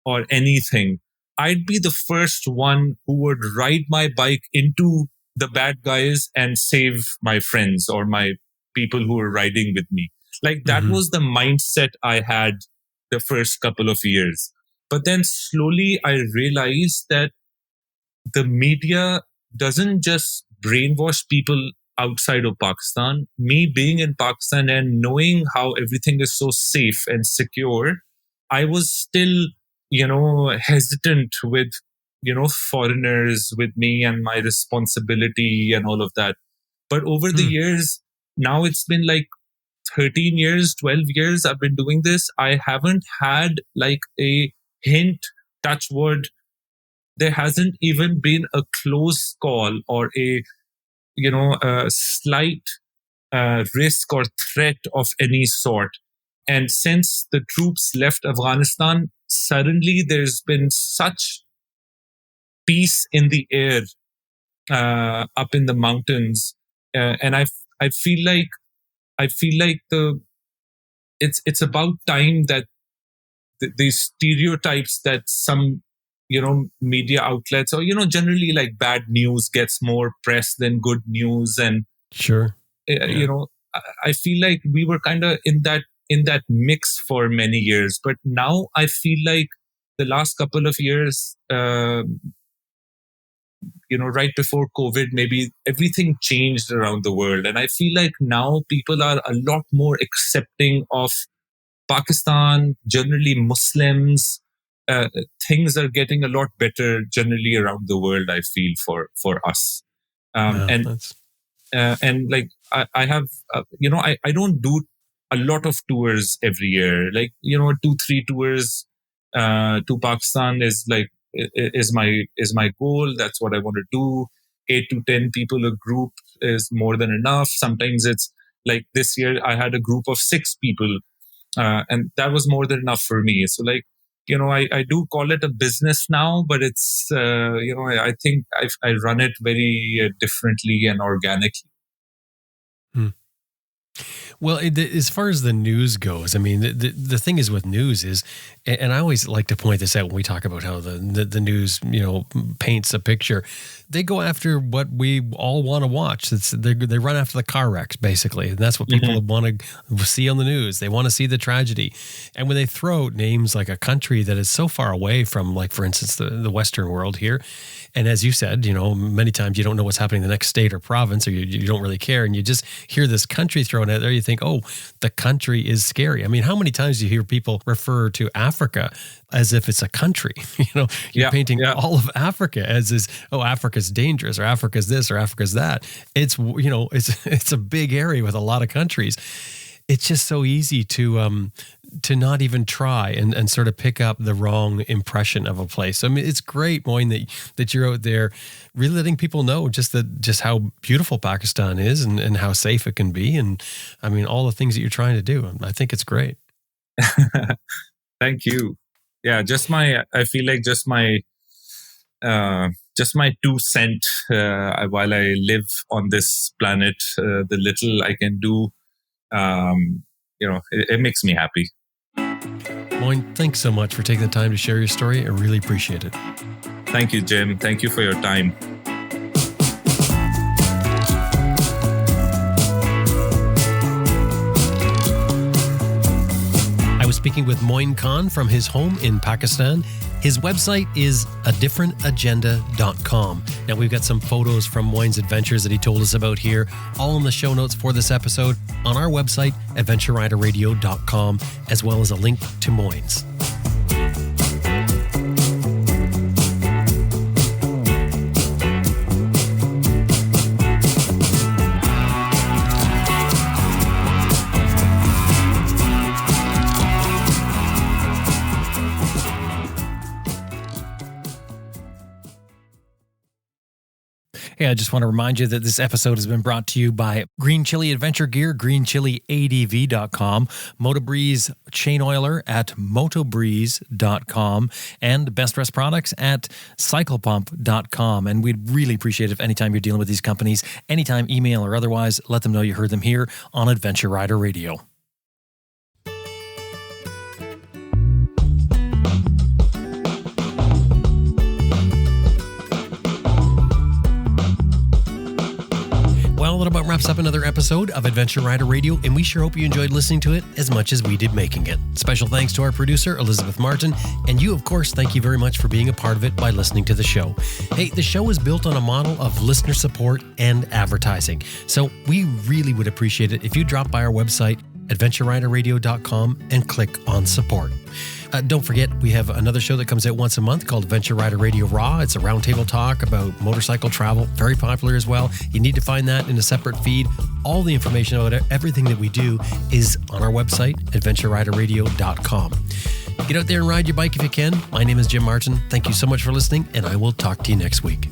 or anything, I'd be the first one who would ride my bike into the bad guys and save my friends or my people who were riding with me. Like that was the mindset I had the first couple of years. But then slowly I realized that the media doesn't just brainwash people outside of Pakistan. Me being in Pakistan and knowing how everything is so safe and secure, I was still, hesitant with foreigners with me and my responsibility and all of that. But over the years, now it's been like 13 years, 12 years I've been doing this. I haven't had like a hint, touch wood. There hasn't even been a close call or a slight risk or threat of any sort. And since the troops left Afghanistan, suddenly there's been such peace in the air up in the mountains, and I feel like it's about time that the stereotypes that some media outlets or generally like bad news gets more press than good news, and Sure. I feel like we were kind of in that mix for many years, but now I feel like the last couple of years, right before COVID, maybe everything changed around the world, and I feel like now people are a lot more accepting of Pakistan, generally Muslims. Things are getting a lot better generally around the world, I feel, for us. And like I have, I don't do a lot of tours every year. Like 2-3 tours to Pakistan is my goal. That's what I want to do. 8 to 10 people a group is more than enough. Sometimes it's like this year I had a group of 6 people, and that was more than enough for me. So like, I do call it a business now, but it's, I think I run it very differently and organically. Well, as far as the news goes, I mean, the thing is with news is, and I always like to point this out when we talk about how the news, paints a picture. They go after what we all want to watch. They run after the car wrecks, basically. And that's what people want to see on the news. They want to see the tragedy. And when they throw names like a country that is so far away from, like, for instance, the Western world here, and as you said, many times you don't know what's happening in the next state or province, or you don't really care, and you just hear this country thrown out there, you think, oh, the country is scary. I mean, how many times do you hear people refer to Africa as if it's a country? You're painting all of Africa as Africa's dangerous, or Africa's this, or Africa's that. It's, it's a big area with a lot of countries. It's just so easy to not even try and sort of pick up the wrong impression of a place. I mean, it's great, Moin, that you're out there really letting people know just how beautiful Pakistan is and how safe it can be. And I mean, all the things that you're trying to do. I think it's great. Thank you. Yeah, I feel like just my 2 cents while I live on this planet, the little I can do, it makes me happy. Moin, thanks so much for taking the time to share your story. I really appreciate it. Thank you, Jim. Thank you for your time. I was speaking with Moin Khan from his home in Pakistan. His website is adifferentagenda.com. Now, we've got some photos from Moin's adventures that he told us about here, all in the show notes for this episode on our website, adventureriderradio.com, as well as a link to Moin's. Hey, I just want to remind you that this episode has been brought to you by Green Chili Adventure Gear, greenchiliadv.com, Motobreeze Chain Oiler at motobreeze.com, and Best Rest Products at cyclepump.com. And we'd really appreciate it if anytime you're dealing with these companies, anytime email or otherwise, let them know you heard them here on Adventure Rider Radio. Well, that about wraps up another episode of Adventure Rider Radio, and we sure hope you enjoyed listening to it as much as we did making it. Special thanks to our producer, Elizabeth Martin, and you, of course, thank you very much for being a part of it by listening to the show. Hey, the show is built on a model of listener support and advertising, so we really would appreciate it if you drop by our website, adventureriderradio.com, and click on support. Don't forget, we have another show that comes out once a month called Adventure Rider Radio Raw. It's a roundtable talk about motorcycle travel, very popular as well. You need to find that in a separate feed. All the information about everything that we do is on our website, adventureriderradio.com. Get out there and ride your bike if you can. My name is Jim Martin. Thank you so much for listening, and I will talk to you next week.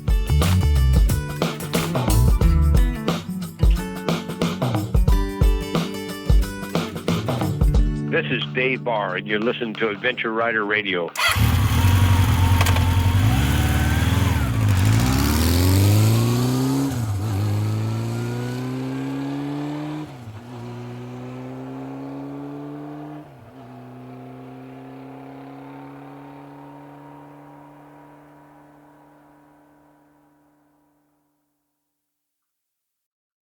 This is Dave Barr, and you're listening to Adventure Rider Radio.